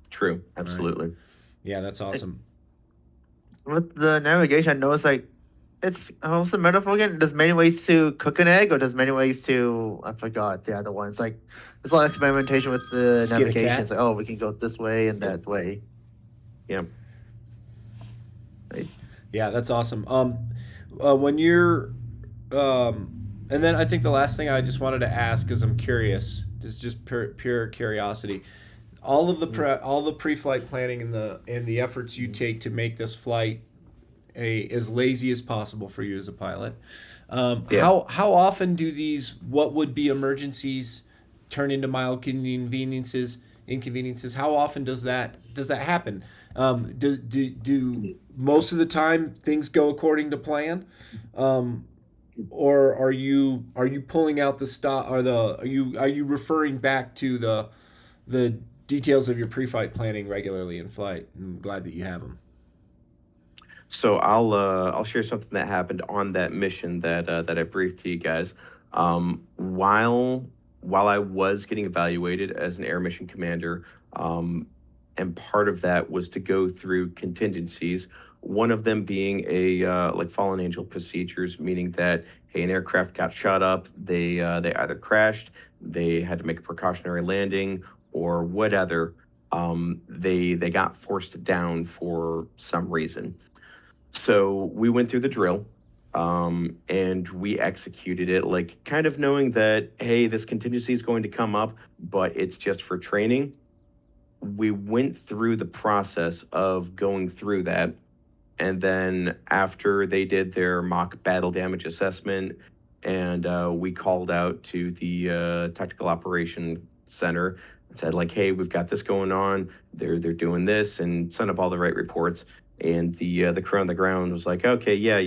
True, absolutely. Yeah, that's awesome. With the navigation, I know it's like it's what's the metaphor again? There's many ways to cook an egg, or there's many ways to I forgot the other one. It's like there's a lot of experimentation with the Skin a navigation. cat? It's like, oh, we can go this way and that way. Yeah. Yeah, that's awesome. When you're, and then I think the last thing I just wanted to ask, because I'm curious, it's just pure curiosity. All of the all the pre-flight planning and the efforts you take to make this flight as lazy as possible for you as a pilot. Yeah. How often do these what would be emergencies turn into mild inconveniences? How often does that happen? Do most of the time things go according to plan, or are you pulling out the stop? Are you referring back to the details of your pre-flight planning regularly in flight? I'm glad that you have them. So I'll share something that happened on that mission that I briefed to you guys. While I was getting evaluated as an air mission commander, and part of that was to go through contingencies. One of them being a like fallen angel procedures, meaning that hey, an aircraft got shot up, they either crashed, they had to make a precautionary landing, or whatever. They got forced down for some reason. So we went through the drill, and we executed it, like kind of knowing that, hey, this contingency is going to come up, but it's just for training. We went through the process of going through that. And then after they did their mock battle damage assessment, and we called out to the Tactical Operation Center and said, like, hey, we've got this going on. They're doing this, and sent up all the right reports. And the crew on the ground was like, okay, yeah,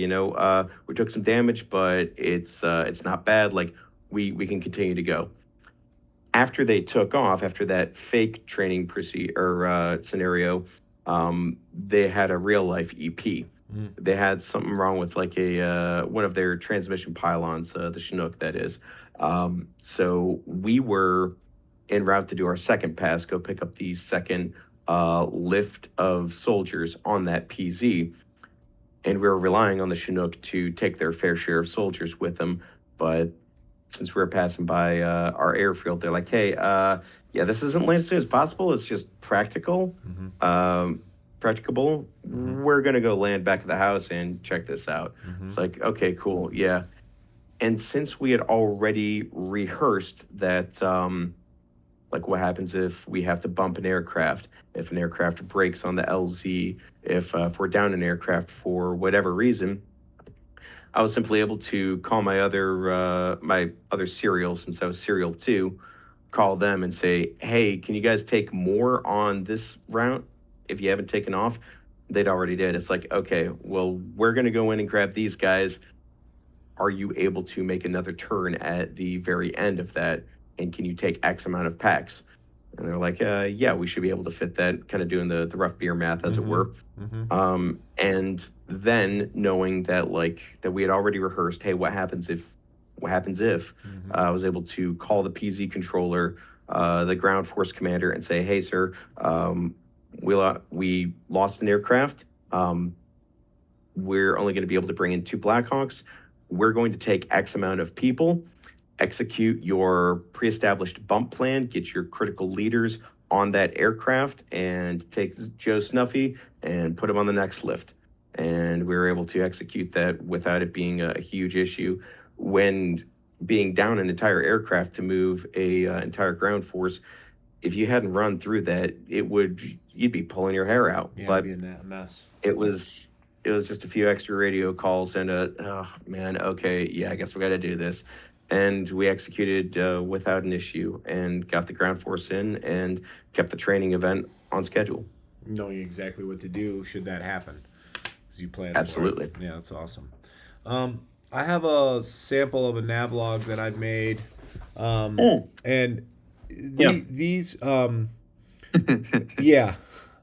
we took some damage, but it's not bad. Like, we can continue to go. After they took off, after that fake training scenario, they had a real life EP. They had something wrong with like one of their transmission pylons, the Chinook, that is. So we were en route to do our second pass, go pick up the second lift of soldiers on that PZ, and we were relying on the Chinook to take their fair share of soldiers with them. But since we were passing by our airfield, they're like, hey, yeah, this isn't land as soon as possible. It's just practicable. We're going to go land back at the house and check this out. It's like, okay, cool. Yeah. And since we had already rehearsed that, like, what happens if we have to bump an aircraft, if an aircraft breaks on the LZ, if we're down an aircraft for whatever reason, I was simply able to call my other serial, since I was serial 2, call them and say, hey, can you guys take more on this route if you haven't taken off? They'd already did. It's like, okay, well, we're going to go in and grab these guys. Are you able to make another turn at the very end of that? And can you take X amount of packs? And they're like, yeah, we should be able to fit that, kind of doing the rough beer math, as it were. And then knowing that, like, that we had already rehearsed, hey, what happens if? I was able to call the PZ controller, the ground force commander, and say, hey, sir, we lost an aircraft. We're only going to be able to bring in 2 Blackhawks. We're going to take X amount of people, execute your pre-established bump plan, get your critical leaders on that aircraft, and take Joe Snuffy and put him on the next lift. And we were able to execute that without it being a huge issue. When being down an entire aircraft to move a entire ground force, if you hadn't run through that, you'd be pulling your hair out. Yeah, but it'd be a mess. It was just a few extra radio calls and oh man, okay, yeah, I guess we got to do this. And we executed without an issue and got the ground force in and kept the training event on schedule. Knowing exactly what to do should that happen, as you planned. Absolutely. For it. Yeah, that's awesome. I have a sample of a navlog that I've made, and these, yeah,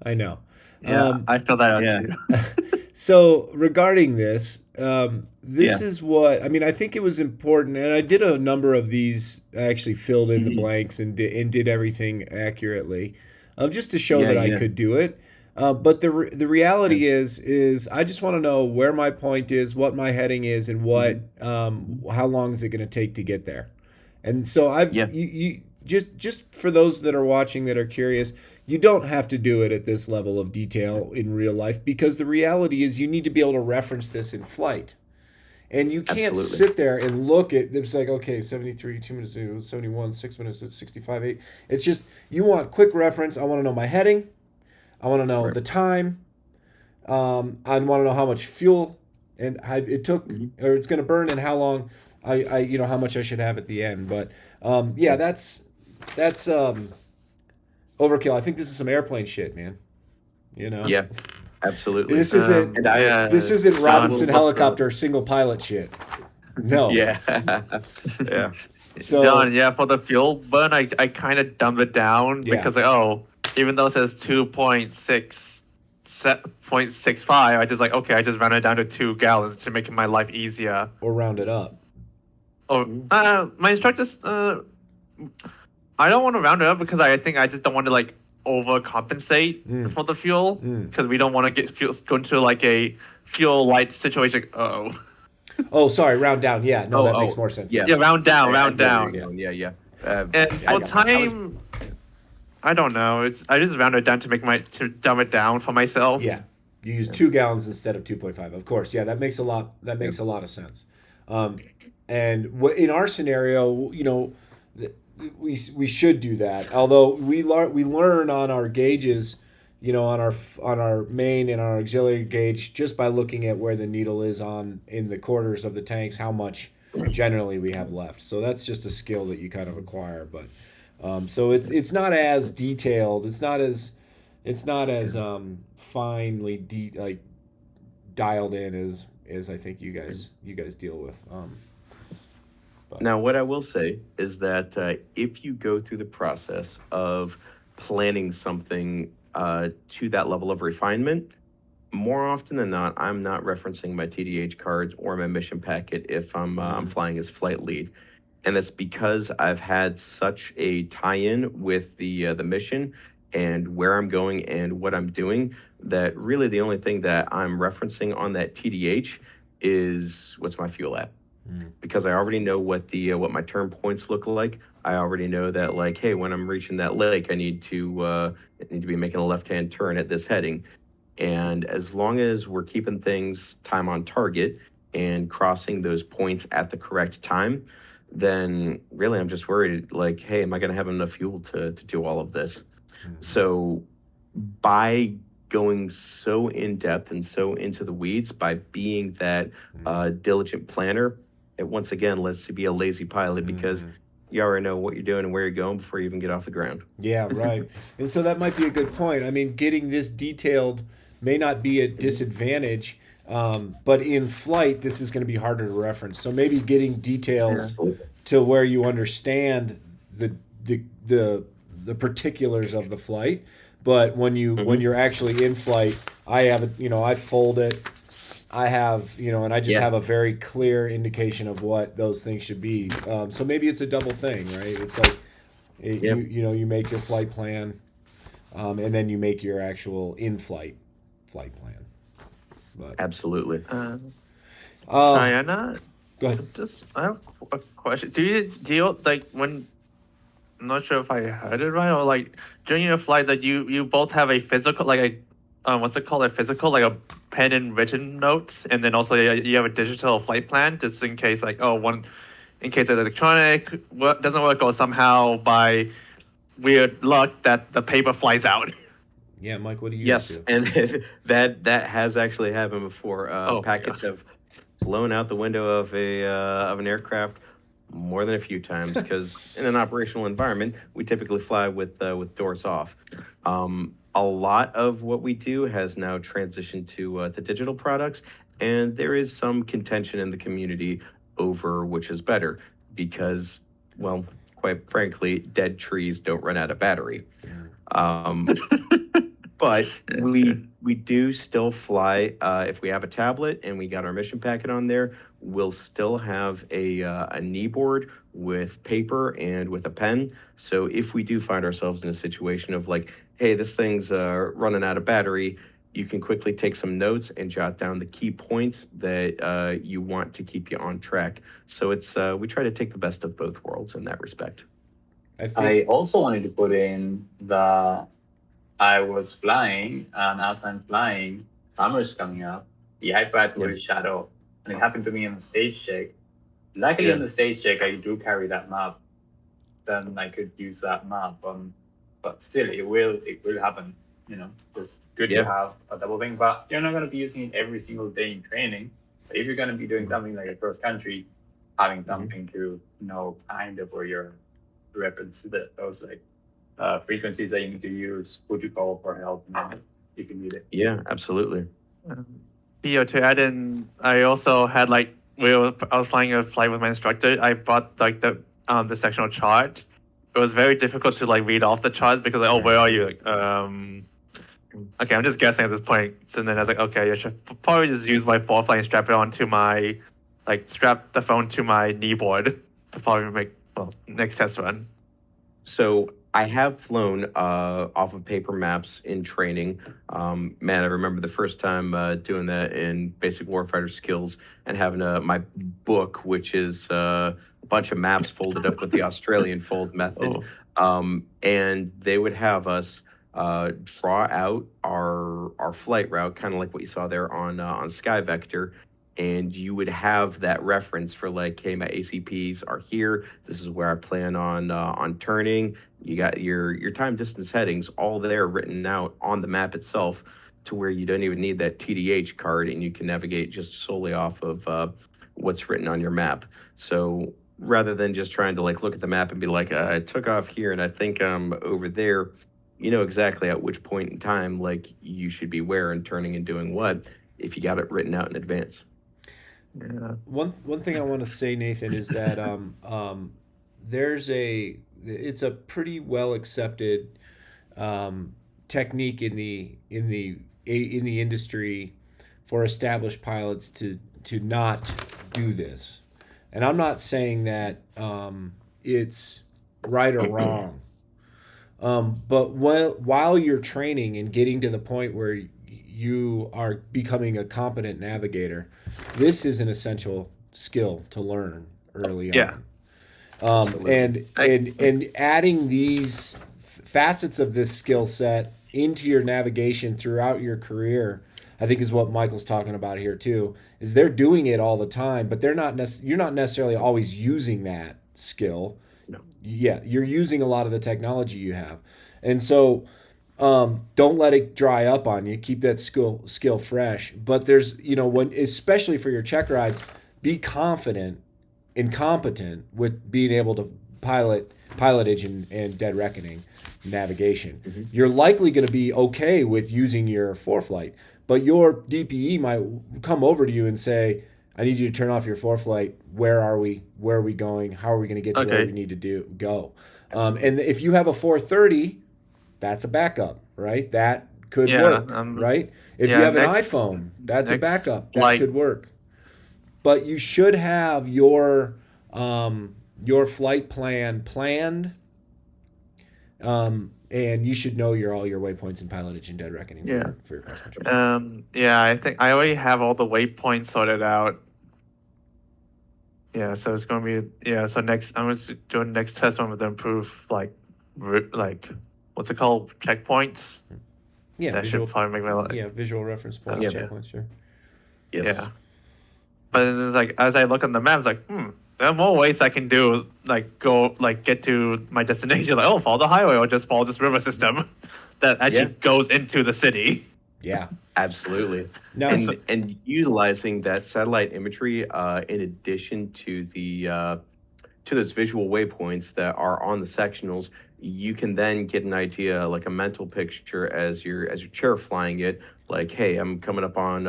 I know. Yeah, I feel that out too. So regarding this, this is what I mean. I think it was important, and I did a number of these. I actually filled in the blanks and did everything accurately, just to show that I could do it. But the reality is I just want to know where my point is, what my heading is, and what how long is it going to take to get there. And so you just for those that are watching that are curious, you don't have to do it at this level of detail in real life, because the reality is you need to be able to reference this in flight. And you can't sit there and look at it's like, okay, 73, 2 minutes, 71, 6 minutes, 65, 8. It's just, you want quick reference. I want to know my heading. I want to know the time. I want to know how much fuel it took, or it's going to burn, and how long how much I should have at the end. But that's overkill. I think this is some airplane shit, man. Yeah, absolutely. This isn't Robinson helicopter single pilot shit. No. Yeah. So John, for the fuel burn, I kind of dumbed it down because even though it says 2.65, I just I just rounded it down to 2 gallons to make my life easier. Or round it up. My instructors, I don't want to round it up because I think I just don't want to overcompensate for the fuel, because we don't want to go into a fuel light situation. Oh, sorry, round down. Yeah, no, that makes more sense. Yeah, round down. Yeah. And for time, I don't know. I just rounded it down to dumb it down for myself. Yeah, you use 2 gallons instead of 2.5. Of course, yeah, that makes a lot. That makes a lot of sense. And in our scenario, we should do that. Although we learn on our gauges, on our main and our auxiliary gauge, just by looking at where the needle is in the quarters of the tanks, how much generally we have left. So that's just a skill that you kind of acquire. But so it's not as detailed. It's not as finely like dialed in as I think you guys deal with. Now, what I will say is that if you go through the process of planning something to that level of refinement, more often than not, I'm not referencing my TDH cards or my mission packet if I'm flying as flight lead, and it's because I've had such a tie-in with the mission and where I'm going and what I'm doing that really the only thing that I'm referencing on that TDH is what's my fuel at, because I already know what my turn points look like. I already know that, like, hey, when I'm reaching that lake, I need to be making a left-hand turn at this heading. And as long as we're keeping things time on target and crossing those points at the correct time, then really I'm just worried, like, hey, am I going to have enough fuel to do all of this? So by going so in depth and so into the weeds, by being that diligent planner, it once again lets you be a lazy pilot because you already know what you're doing and where you're going before you even get off the ground. Yeah, right. And so that might be a good point. I mean, getting this detailed may not be a disadvantage, but in flight, this is going to be harder to reference. So maybe getting details to where you understand the particulars of the flight. But when you're actually in flight, I have it. I fold it. I have, and I just have a very clear indication of what those things should be. So maybe it's a double thing, right? It's like, you make your flight plan, and then you make your actual in-flight flight plan. But Absolutely. Diana, go ahead. I have a question. Do you deal like when? I'm not sure if I heard it right, or like during your flight that you both have a physical, like a what's it called, a physical, like a pen and written notes, and then also you have a digital flight plan just in case, like, in case the electronic doesn't work, or somehow by weird luck that the paper flies out. Yeah, Mike, what do you Yes, do? and that has actually happened before. Oh, Packets have flown out the window of an aircraft more than a few times because in an operational environment, we typically fly with doors off. A lot of what we do has now transitioned to digital products, and there is some contention in the community over which is better because, well, quite frankly, dead trees don't run out of battery. But we do still fly. If we have a tablet and we got our mission packet on there, we'll still have a knee board with paper and with a pen. So if we do find ourselves in a situation of like, hey, this thing's running out of battery, you can quickly take some notes and jot down the key points that you want to keep you on track. So it's we try to take the best of both worlds in that respect. I also wanted to put in that I was flying, and as I'm flying, summer's coming up, the iPad will shadow, and it happened to me on the stage check. Luckily, on the stage check, I do carry that map. Then I could use that map, but still, it will happen. It's good to have a double thing, but you're not going to be using it every single day in training. But if you're going to be doing something like across country, having something to know kind of where you're reference to those like frequencies that you need to use, who to call for help, you can need it. Yeah, absolutely. To add in, I also had I was flying a flight with my instructor. I brought like the sectional chart. It was very difficult to like read off the charts because where are you? Okay, I'm just guessing at this point. So then I was like, okay, I should probably just use my ForeFlight and strap it onto my strap the phone to my knee board to probably make next test run. So I have flown off of paper maps in training. Man, I remember the first time doing that in basic warfighter skills and having my book, which is a bunch of maps folded up with the Australian fold method. And they would have us draw out our flight route, kind of like what you saw there on SkyVector. And you would have that reference for like, hey, my ACPs are here. This is where I plan on turning. You got your time distance headings all there written out on the map itself, to where you don't even need that TDH card, and you can navigate just solely off of what's written on your map. So rather than just trying to like look at the map and be like, I took off here and I think I'm over there, you know exactly at which point in time like you should be where and turning and doing what if you got it written out in advance. Yeah. One thing I want to say, Nathan, is that it's a pretty well accepted technique in the industry for established pilots to not do this. And I'm not saying that it's right or wrong. But while you're training and getting to the point where you are becoming a competent navigator, this is an essential skill to learn early Yeah. on. And adding these facets of this skill set into your navigation throughout your career, I think is what Michael's talking about here too. Is they're doing it all the time, but you're not necessarily always using that skill. No. Yeah, you're using a lot of the technology you have, and so don't let it dry up on you. Keep that skill fresh. But there's when especially for your check rides, be confident and competent with being able to pilotage and dead reckoning navigation. Mm-hmm. You're likely going to be okay with using your ForeFlight, but your DPE might come over to you and say, I need you to turn off your ForeFlight. Where are we? Where are we going? How are we going to get to where we need to go? And if you have a 430, that's a backup, right? That could work, right? If you have an iPhone, that's a backup. That could work. But you should have your flight plan planned, and you should know all your waypoints and pilotage and dead reckoning for your cross country. I think I already have all the waypoints sorted out. Yeah, so it's gonna be so next I'm just doing next test one with the improved like what's it called, checkpoints. Yeah, that should probably make my life. Visual reference points, checkpoints, sure. Yes. Yeah. But then it's like as I look on the map, it's like, there are more ways I can do, like go like get to my destination. Like, follow the highway or just follow this river system that actually goes into the city. Yeah. Absolutely. Now, and utilizing that satellite imagery in addition to the to those visual waypoints that are on the sectionals, you can then get an idea, like a mental picture as your chair flying it, like, hey, I'm coming up on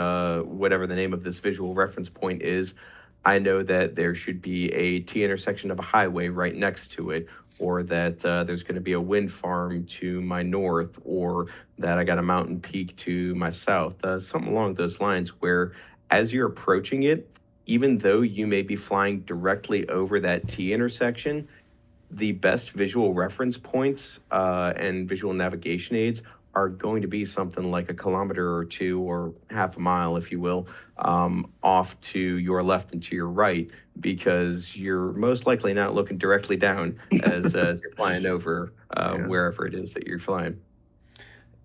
whatever the name of this visual reference point is. I know that there should be a T intersection of a highway right next to it, or that there's going to be a wind farm to my north, or that I got a mountain peak to my south, something along those lines, where as you're approaching it, even though you may be flying directly over that T intersection, the best visual reference points and visual navigation aids are going to be something like a kilometer or two, or half a mile, if you will, off to your left and to your right, because you're most likely not looking directly down as you're flying over wherever it is that you're flying.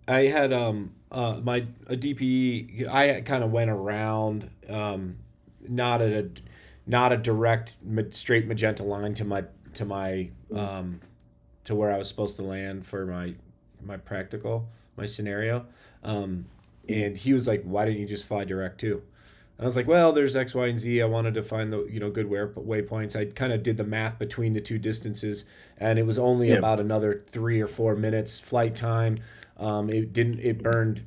I had a DPE. I kind of went around, not a direct straight magenta line to where I was supposed to land for my practical, my scenario. And he was like, why didn't you just fly direct too? And I was like, well, there's X, Y, and Z. I wanted to find the good waypoints. I kind of did the math between the two distances, and it was only about another 3 or 4 minutes flight time. It burned,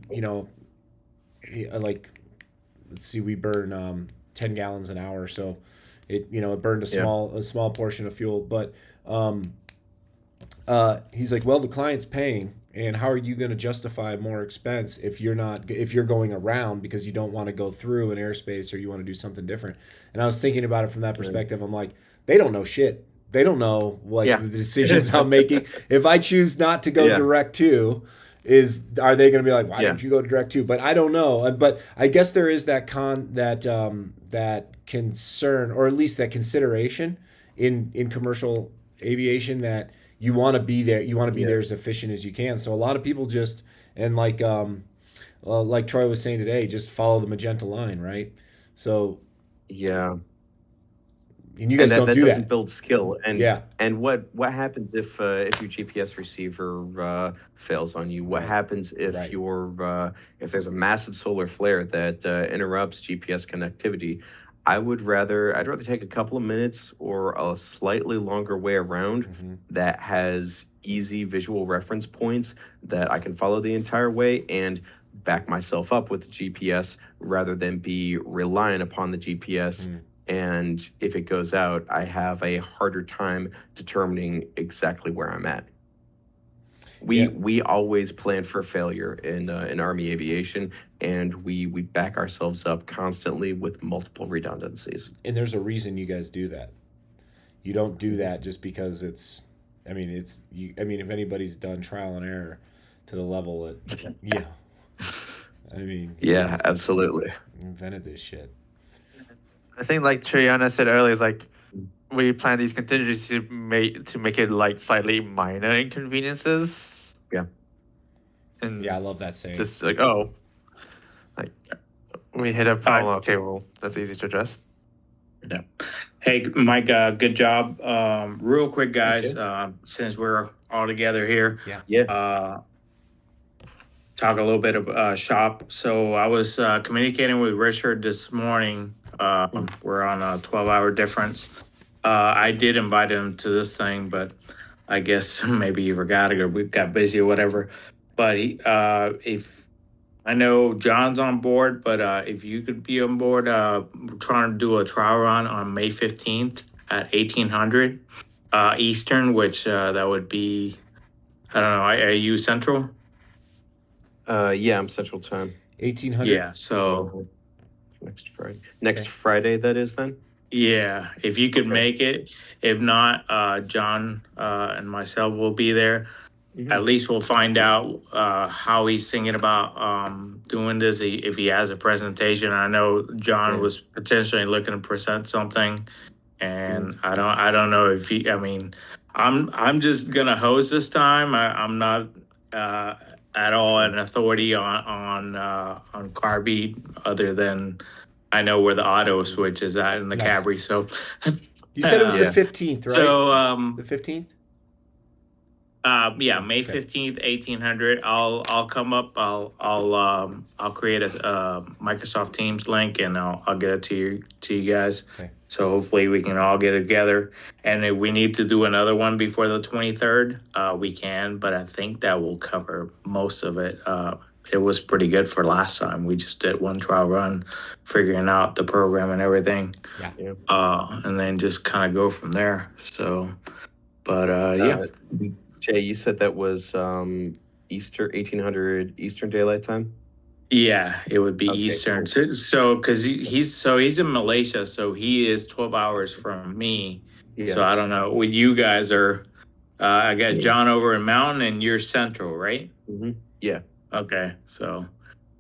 like, let's see, we burn 10 gallons an hour, so it burned a small portion of fuel. But he's like, well, the client's paying, and how are you going to justify more expense if you're going around because you don't want to go through an airspace or you want to do something different? And I was thinking about it from that perspective. I'm like, they don't know shit. They don't know the decisions I'm making. If I choose not to go direct to, are they going to be like, why didn't you go direct to? But I don't know. But I guess there is that concern, or at least that consideration in commercial aviation, that you want to be there. You want to be there as efficient as you can. So a lot of people just, and like Troy was saying today, just follow the magenta line, right? So and you guys don't do that. Doesn't build skill. And and what happens if your GPS receiver fails on you? What happens if if there's a massive solar flare that interrupts GPS connectivity? I'd rather take a couple of minutes or a slightly longer way around that has easy visual reference points that I can follow the entire way and back myself up with the GPS rather than be reliant upon the GPS. And if it goes out, I have a harder time determining exactly where I'm at. We always plan for failure in Army aviation, and we back ourselves up constantly with multiple redundancies. And there's a reason you guys do that. You don't do that just because it's. I mean, if anybody's done trial and error to the level that, yeah. I mean. Yeah, absolutely. Invented this shit. I think, like Triana said earlier, is like we plan these contingencies to make it like slightly minor inconveniences. Yeah. And yeah, I love that saying. Just like, oh, like we hit a problem. Okay, well, that's easy to address. Yeah. Hey, Mike, good job. Real quick, guys, since we're all together here. Yeah. Talk a little bit of shop. So I was communicating with Richard this morning. We're on a 12-hour difference. I did invite him to this thing, but I guess maybe he forgot it or we got busy or whatever. But if I know John's on board, but if you could be on board, we're trying to do a trial run on May 15th at 1800 Eastern, which that would be, I don't know, are you Central? Yeah, I'm Central Time. 1800. Yeah, so next Friday. Next Friday, that is then. Yeah, if you could make it. If not, John and myself will be there. At least we'll find out how he's thinking about doing this. If he has a presentation, I know John was potentially looking to present something, and I don't know if he. I mean, I'm just gonna host this time. I'm not at all an authority on Carby, other than I know where the auto switch is at in the Cabri. So you said it was the 15th, right? So the 15th. Yeah, May 15th, 1800. I'll come up. I'll create a Microsoft Teams link and I'll get it to you guys. Okay. So hopefully we can all get together. And if we need to do another one before the 23rd, we can. But I think that will cover most of it. It was pretty good for last time. We just did one trial run, figuring out the program and everything. Yeah. And then just kind of go from there. So, but yeah. Jay, you said that was Easter 1800 Eastern Daylight Time. Yeah, it would be Eastern. Cool. So because he's in Malaysia, so he is 12 hours from me. Yeah. So I don't know. When you guys are, I got John over in Mountain, and you're Central, right? Yeah. Okay, so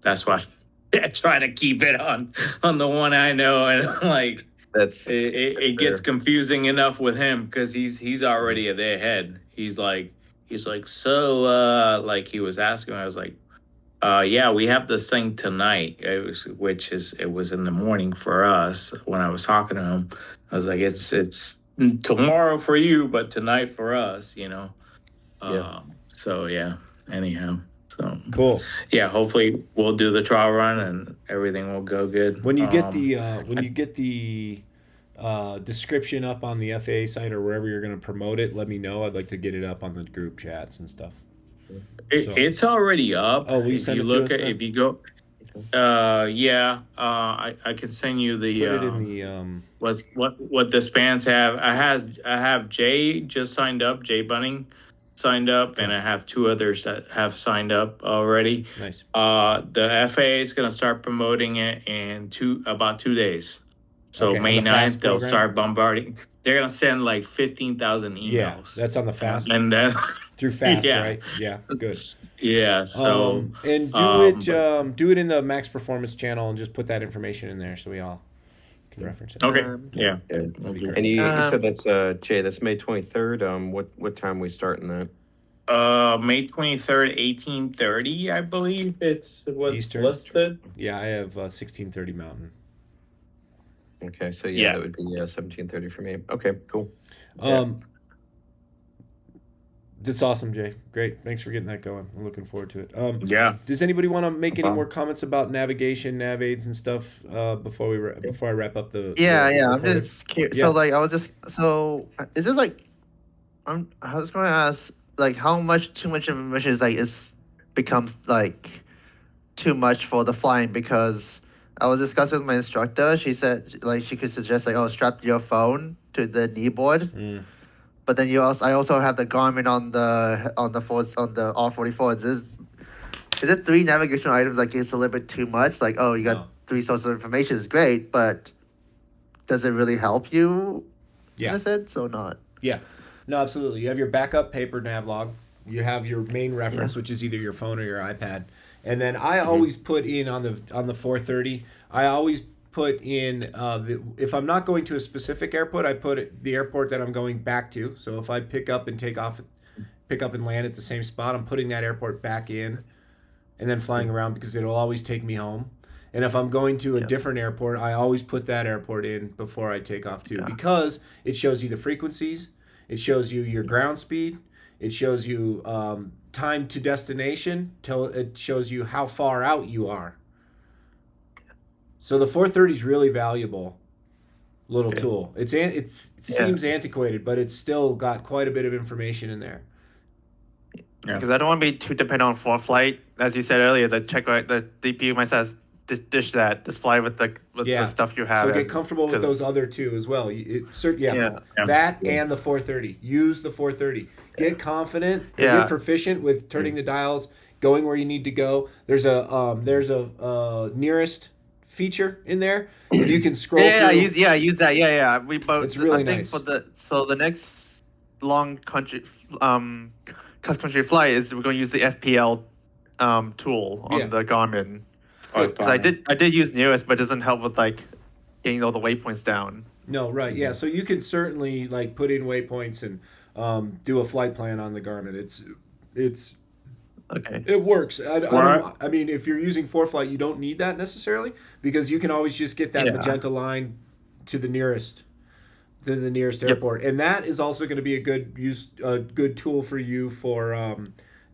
that's why I try to keep it on the one I know, and like it gets confusing enough with him because he's already a day ahead. He's like so like he was asking. I was like, yeah, we have this thing tonight. It was in the morning for us when I was talking to him. I was like, it's tomorrow for you, but tonight for us, you know. So yeah. Anyhow. So cool. Yeah, hopefully we'll do the trial run and everything will go good. When you get the description up on the FAA site or wherever you're going to promote it, let me know. I'd like to get it up on the group chats and stuff. It's already up. Oh, will you send it to us? If you go, I can send you the. Put it in the what the spans have. I have Jay just signed up. Jay Bunning signed up, and I have two others that have signed up already. Nice. The FAA is going to start promoting it in about 2 days. So May 9th, they'll start bombarding. They're going to send like 15,000 emails. Yeah, that's on the FAST. And then through FAST, right? Yeah, good. Yeah, so and do it in the Max Performance channel and just put that information in there so we all can reference it. Okay. Yeah. And you said that's Jay, that's May 23rd. What time we starting that? May 23rd, 1830, I believe it's what's Eastern. listed. Yeah, I have 1630 Mountain. Okay, so that would be 1730 for me. Okay, cool. That's awesome, Jay. Great. Thanks for getting that going. I'm looking forward to it. Yeah. Does anybody want to make any problem. more comments about navigation, nav aids, and stuff before I wrap up the Yeah, the yeah. I'm recording? just curious. Yeah. So like, I was just so is this like, I was going to ask like how much too much information is becomes like too much for the flying, because I was discussing with my instructor. She said like she could suggest like, oh, strap your phone to the kneeboard. Mm. But then I also have the Garmin on the R44. Is it 3 navigational items like it's a little bit too much? Like, oh, you got No. 3 sources of information is great, but does it really help you Yeah. in a sense or not? Yeah. No, absolutely. You have your backup paper nav log. You have your main reference, which is either your phone or your iPad. And then I always put in on the 430, I always put in if I'm not going to a specific airport, I put the airport that I'm going back to. So if I pick up and land at the same spot, I'm putting that airport back in and then flying around, because it'll always take me home. And if I'm going to a different airport, I always put that airport in before I take off too, because it shows you the frequencies, it shows you your ground speed, it shows you time to destination, till it shows you how far out you are. So the 430 is really valuable little tool. It seems antiquated, but it's still got quite a bit of information in there. Yeah. Because I don't want to be too dependent on ForeFlight. As you said earlier, the DPU might say dish that. Just fly with the stuff you have. So get comfortable with those other two as well. That and the 430. Use the 430. Get confident. Get proficient with turning the dials, going where you need to go. There's a nearest feature in there, and you can scroll through. I use that. Yeah. We both. It's really I think nice. for the next long cross country flight is we're going to use the FPL tool on the Garmin. Because I did use nearest, but it doesn't help with like getting all the waypoints down. No, right, yeah. So you can certainly like put in waypoints and do a flight plan on the Garmin. It's Okay. It works. I mean, if you're using ForeFlight, you don't need that necessarily, because you can always just get that magenta line to the nearest airport, and that is also going to be a good tool for you for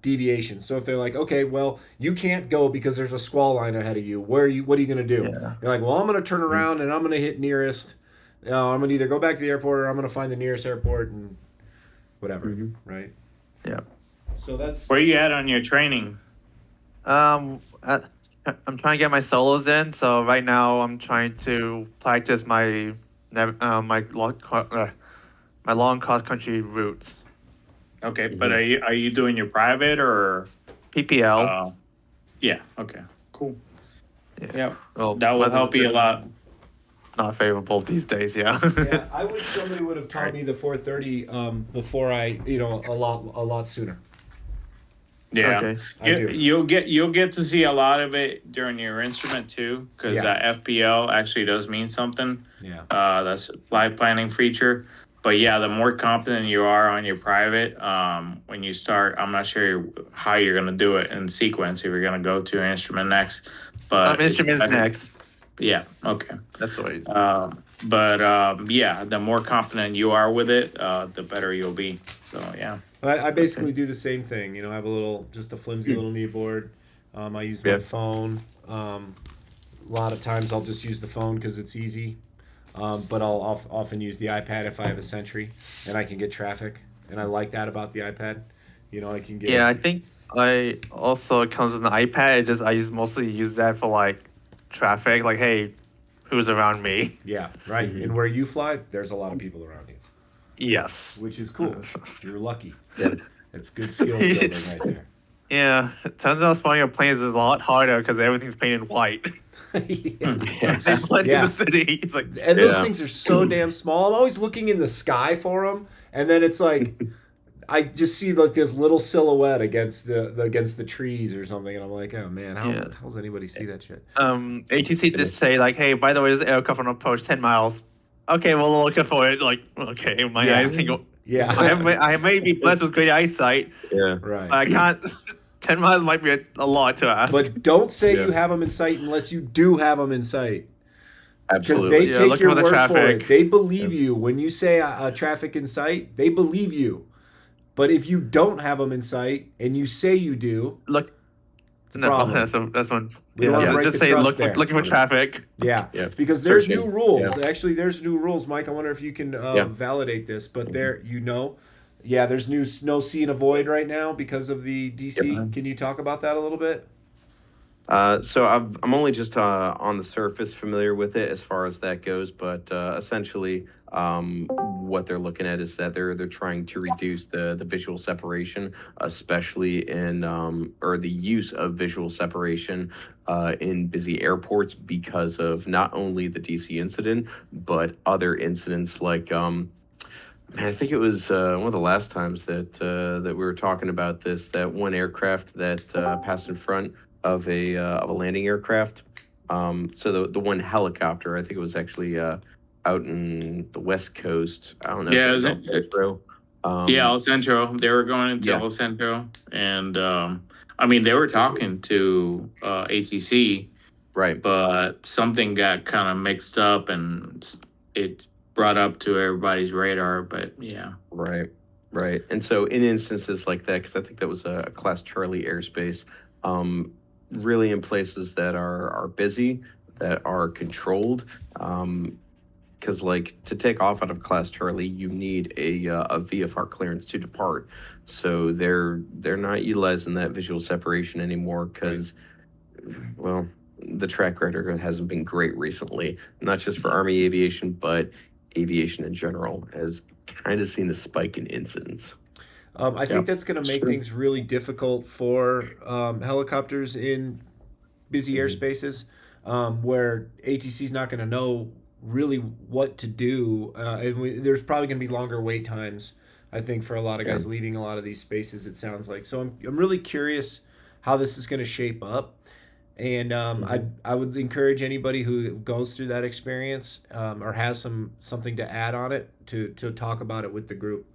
deviation. So if they're like, okay, well, you can't go because there's a squall line ahead of you. What are you going to do? Yeah. You're like, well, I'm going to turn around and I'm going to hit nearest. I'm going to either go back to the airport or I'm going to find the nearest airport and whatever, right? Yeah. So that's Where you at on your training? I'm trying to get my solos in. So right now I'm trying to practice my long cross country routes. Okay, but are you doing your private or PPL. yeah, okay. Cool. Yeah. Well, That will weather's help you a been lot. Not favorable these days. Yeah. yeah. I wish somebody would have taught me the 430 before a lot sooner. Yeah, Okay. I do. you'll get to see a lot of it during your instrument too, because FPL actually does mean something. Yeah. That's a flight planning feature. But yeah, the more confident you are on your private, when you start, I'm not sure how you're gonna do it in sequence. If you're gonna go to an instrument next, but Instruments next. Yeah. Okay. That's what it is. Yeah, the more confident you are with it, the better you'll be. So yeah. I basically do the same thing. I have just a flimsy little knee board. I use my phone. A lot of times I'll just use the phone because it's easy. But I'll often use the iPad if I have a Sentry and I can get traffic. And I like that about the iPad. I can get. Yeah, I think it comes with an iPad. I mostly use that for like traffic. Like, hey, who's around me? Yeah, right. And where you fly, there's a lot of people around you, Yes. which is cool. You're lucky. Yeah. That's good skill building right there. Yeah, it turns out flying a plane is a lot harder because everything's painted white. Yeah. They blend in Yeah. the city. It's like, And those things are so damn small. I'm always looking in the sky for them, and then it's like I just see like this little silhouette against the trees or something, and I'm like, oh man, how does anybody see that shit? ATC did say like, hey, by the way, there's an aircraft on approach 10 miles. Okay, well, we're looking for it. Like, okay, my eyes can go. Yeah, I may be blessed with great eyesight. Yeah. right. But I can't. 10 miles might be a lot to ask. But don't say you have them in sight unless you do have them in sight. Because Absolutely. they take looking your for the word for traffic. it. They believe you when you say traffic in sight. They believe you. But if you don't have them in sight and you say you do, Look, it's a no, problem. that's one. We don't wanna break just the say trust there. looking for traffic. Yeah, Yeah. because there's Searching. new rules. Yeah. Actually, there's new rules, Mike. I wonder if you can validate this. But there, there's no see and avoid right now because of the DC. Yep. Can you talk about that a little bit? So I'm only just on the surface familiar with it as far as that goes, but essentially what they're looking at is that they're trying to reduce the visual separation, especially in or the use of visual separation in busy airports because of not only the DC incident but other incidents like. Man, I think it was one of the last times that we were talking about this. That one aircraft that passed in front of a landing aircraft. So the one helicopter, I think it was actually out in the West Coast. I don't know. Yeah, if it was El Centro. El Centro. They were going into Yeah. El Centro, and I mean, they were talking to ATC, Right. but something got kind of mixed up, and it brought up to everybody's radar. But yeah, Right. And so in instances like that, because I think that was a Class Charlie airspace, really in places that are busy, that are controlled, because like to take off out of Class Charlie, you need a VFR clearance to depart. So they're not utilizing that visual separation anymore because, well, the track record hasn't been great recently, not just for Army aviation, but aviation in general has kind of seen a spike in incidents. I think that's going to make things really difficult for helicopters in busy airspaces where ATC is not going to know really what to do. And there's probably going to be longer wait times, I think, for a lot of guys leaving a lot of these spaces, it sounds like. So I'm really curious how this is going to shape up. And I would encourage anybody who goes through that experience or has something to add on it to talk about it with the group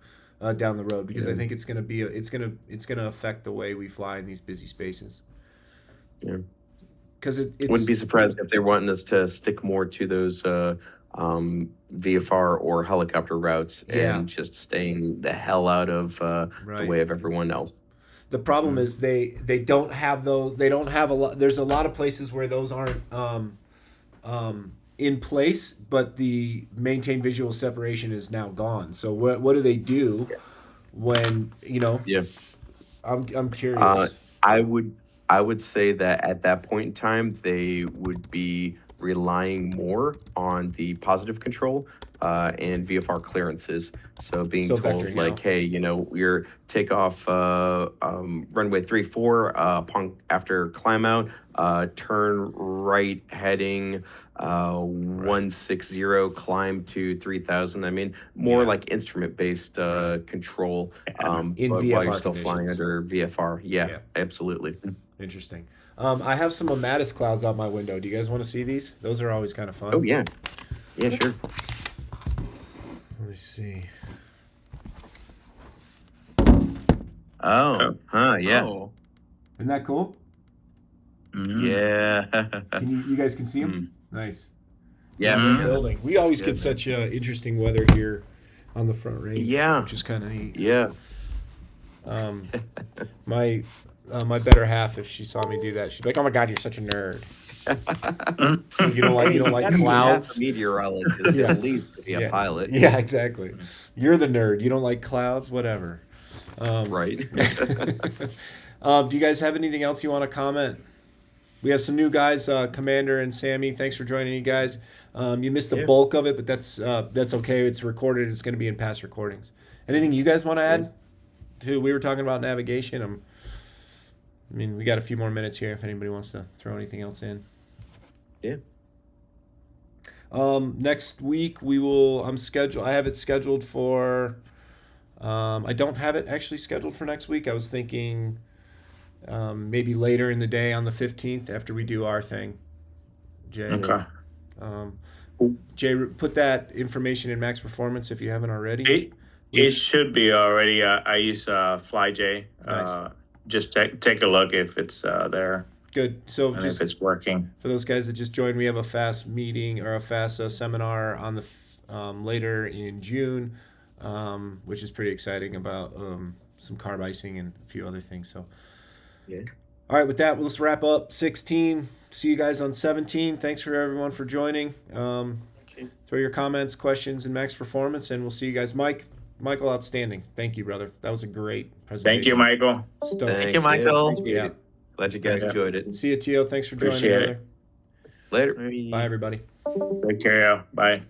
down the road, because I think it's going to affect the way we fly in these busy spaces. Yeah, because it's wouldn't be surprised if they're wanting us to stick more to those VFR or helicopter routes and just staying the hell out of the way of everyone else. The problem is they don't have those. They don't have a lot. There's a lot of places where those aren't in place, but the maintained visual separation is now gone. So what do they do when Yeah, I'm curious. I would say that at that point in time they would be relying more on the positive control and VFR clearances. So being told vectoring like, out. hey, your takeoff runway 34 after climb out, turn right heading 160, climb to 3000. I mean, more like instrument based control. In but VFR while you're still flying conditions. under VFR. Yeah, absolutely. Interesting. I have some Amatis clouds out my window. Do you guys want to see these? Those are always kind of fun. Oh yeah, sure. Let me see. Oh, yeah. Oh. Isn't that cool? Yeah. Can you guys can see them? Nice. Yeah. In the yeah. building. We always get such interesting weather here on the front range. Yeah. Which is kind of neat. Yeah. My better half, if she saw me do that, she'd be like, "Oh my God, you're such a nerd. You don't like clouds." A meteorologist, Yeah. at least to be a pilot. Yeah, exactly. You're the nerd. You don't like clouds, whatever. Right. Do you guys have anything else you want to comment? We have some new guys, Commander and Sammy. Thanks for joining, you guys. You missed the bulk of it, but that's okay. It's recorded. It's going to be in past recordings. Anything you guys want to add? We were talking about navigation. I mean, we got a few more minutes here if anybody wants to throw anything else in. Yeah. Next week I have it scheduled for I don't have it actually scheduled for next week. I was thinking maybe later in the day on the 15th after we do our thing. Jay. Okay. Jay, put that information in Max Performance if you haven't already. It should be already. I use FlyJ. Nice. Just take a look if it's there. Good. So And just if it's working. for those guys that just joined, we have a FAST meeting or a FAST seminar on the later in June, which is pretty exciting about some carb icing and a few other things. So, Yeah. all right, with that, let's wrap up 16. See you guys on 17. Thanks for everyone for joining. Throw your comments, questions, and max performance, and we'll see you guys. Michael, outstanding. Thank you, brother. That was a great presentation. Thank you, Michael. Stoked. Thank you, Michael. Appreciate Yeah. it. Glad you guys enjoyed it. See you, Tio. Thanks for joining, Appreciate brother. it. Later. Bye, everybody. Take care. Bye.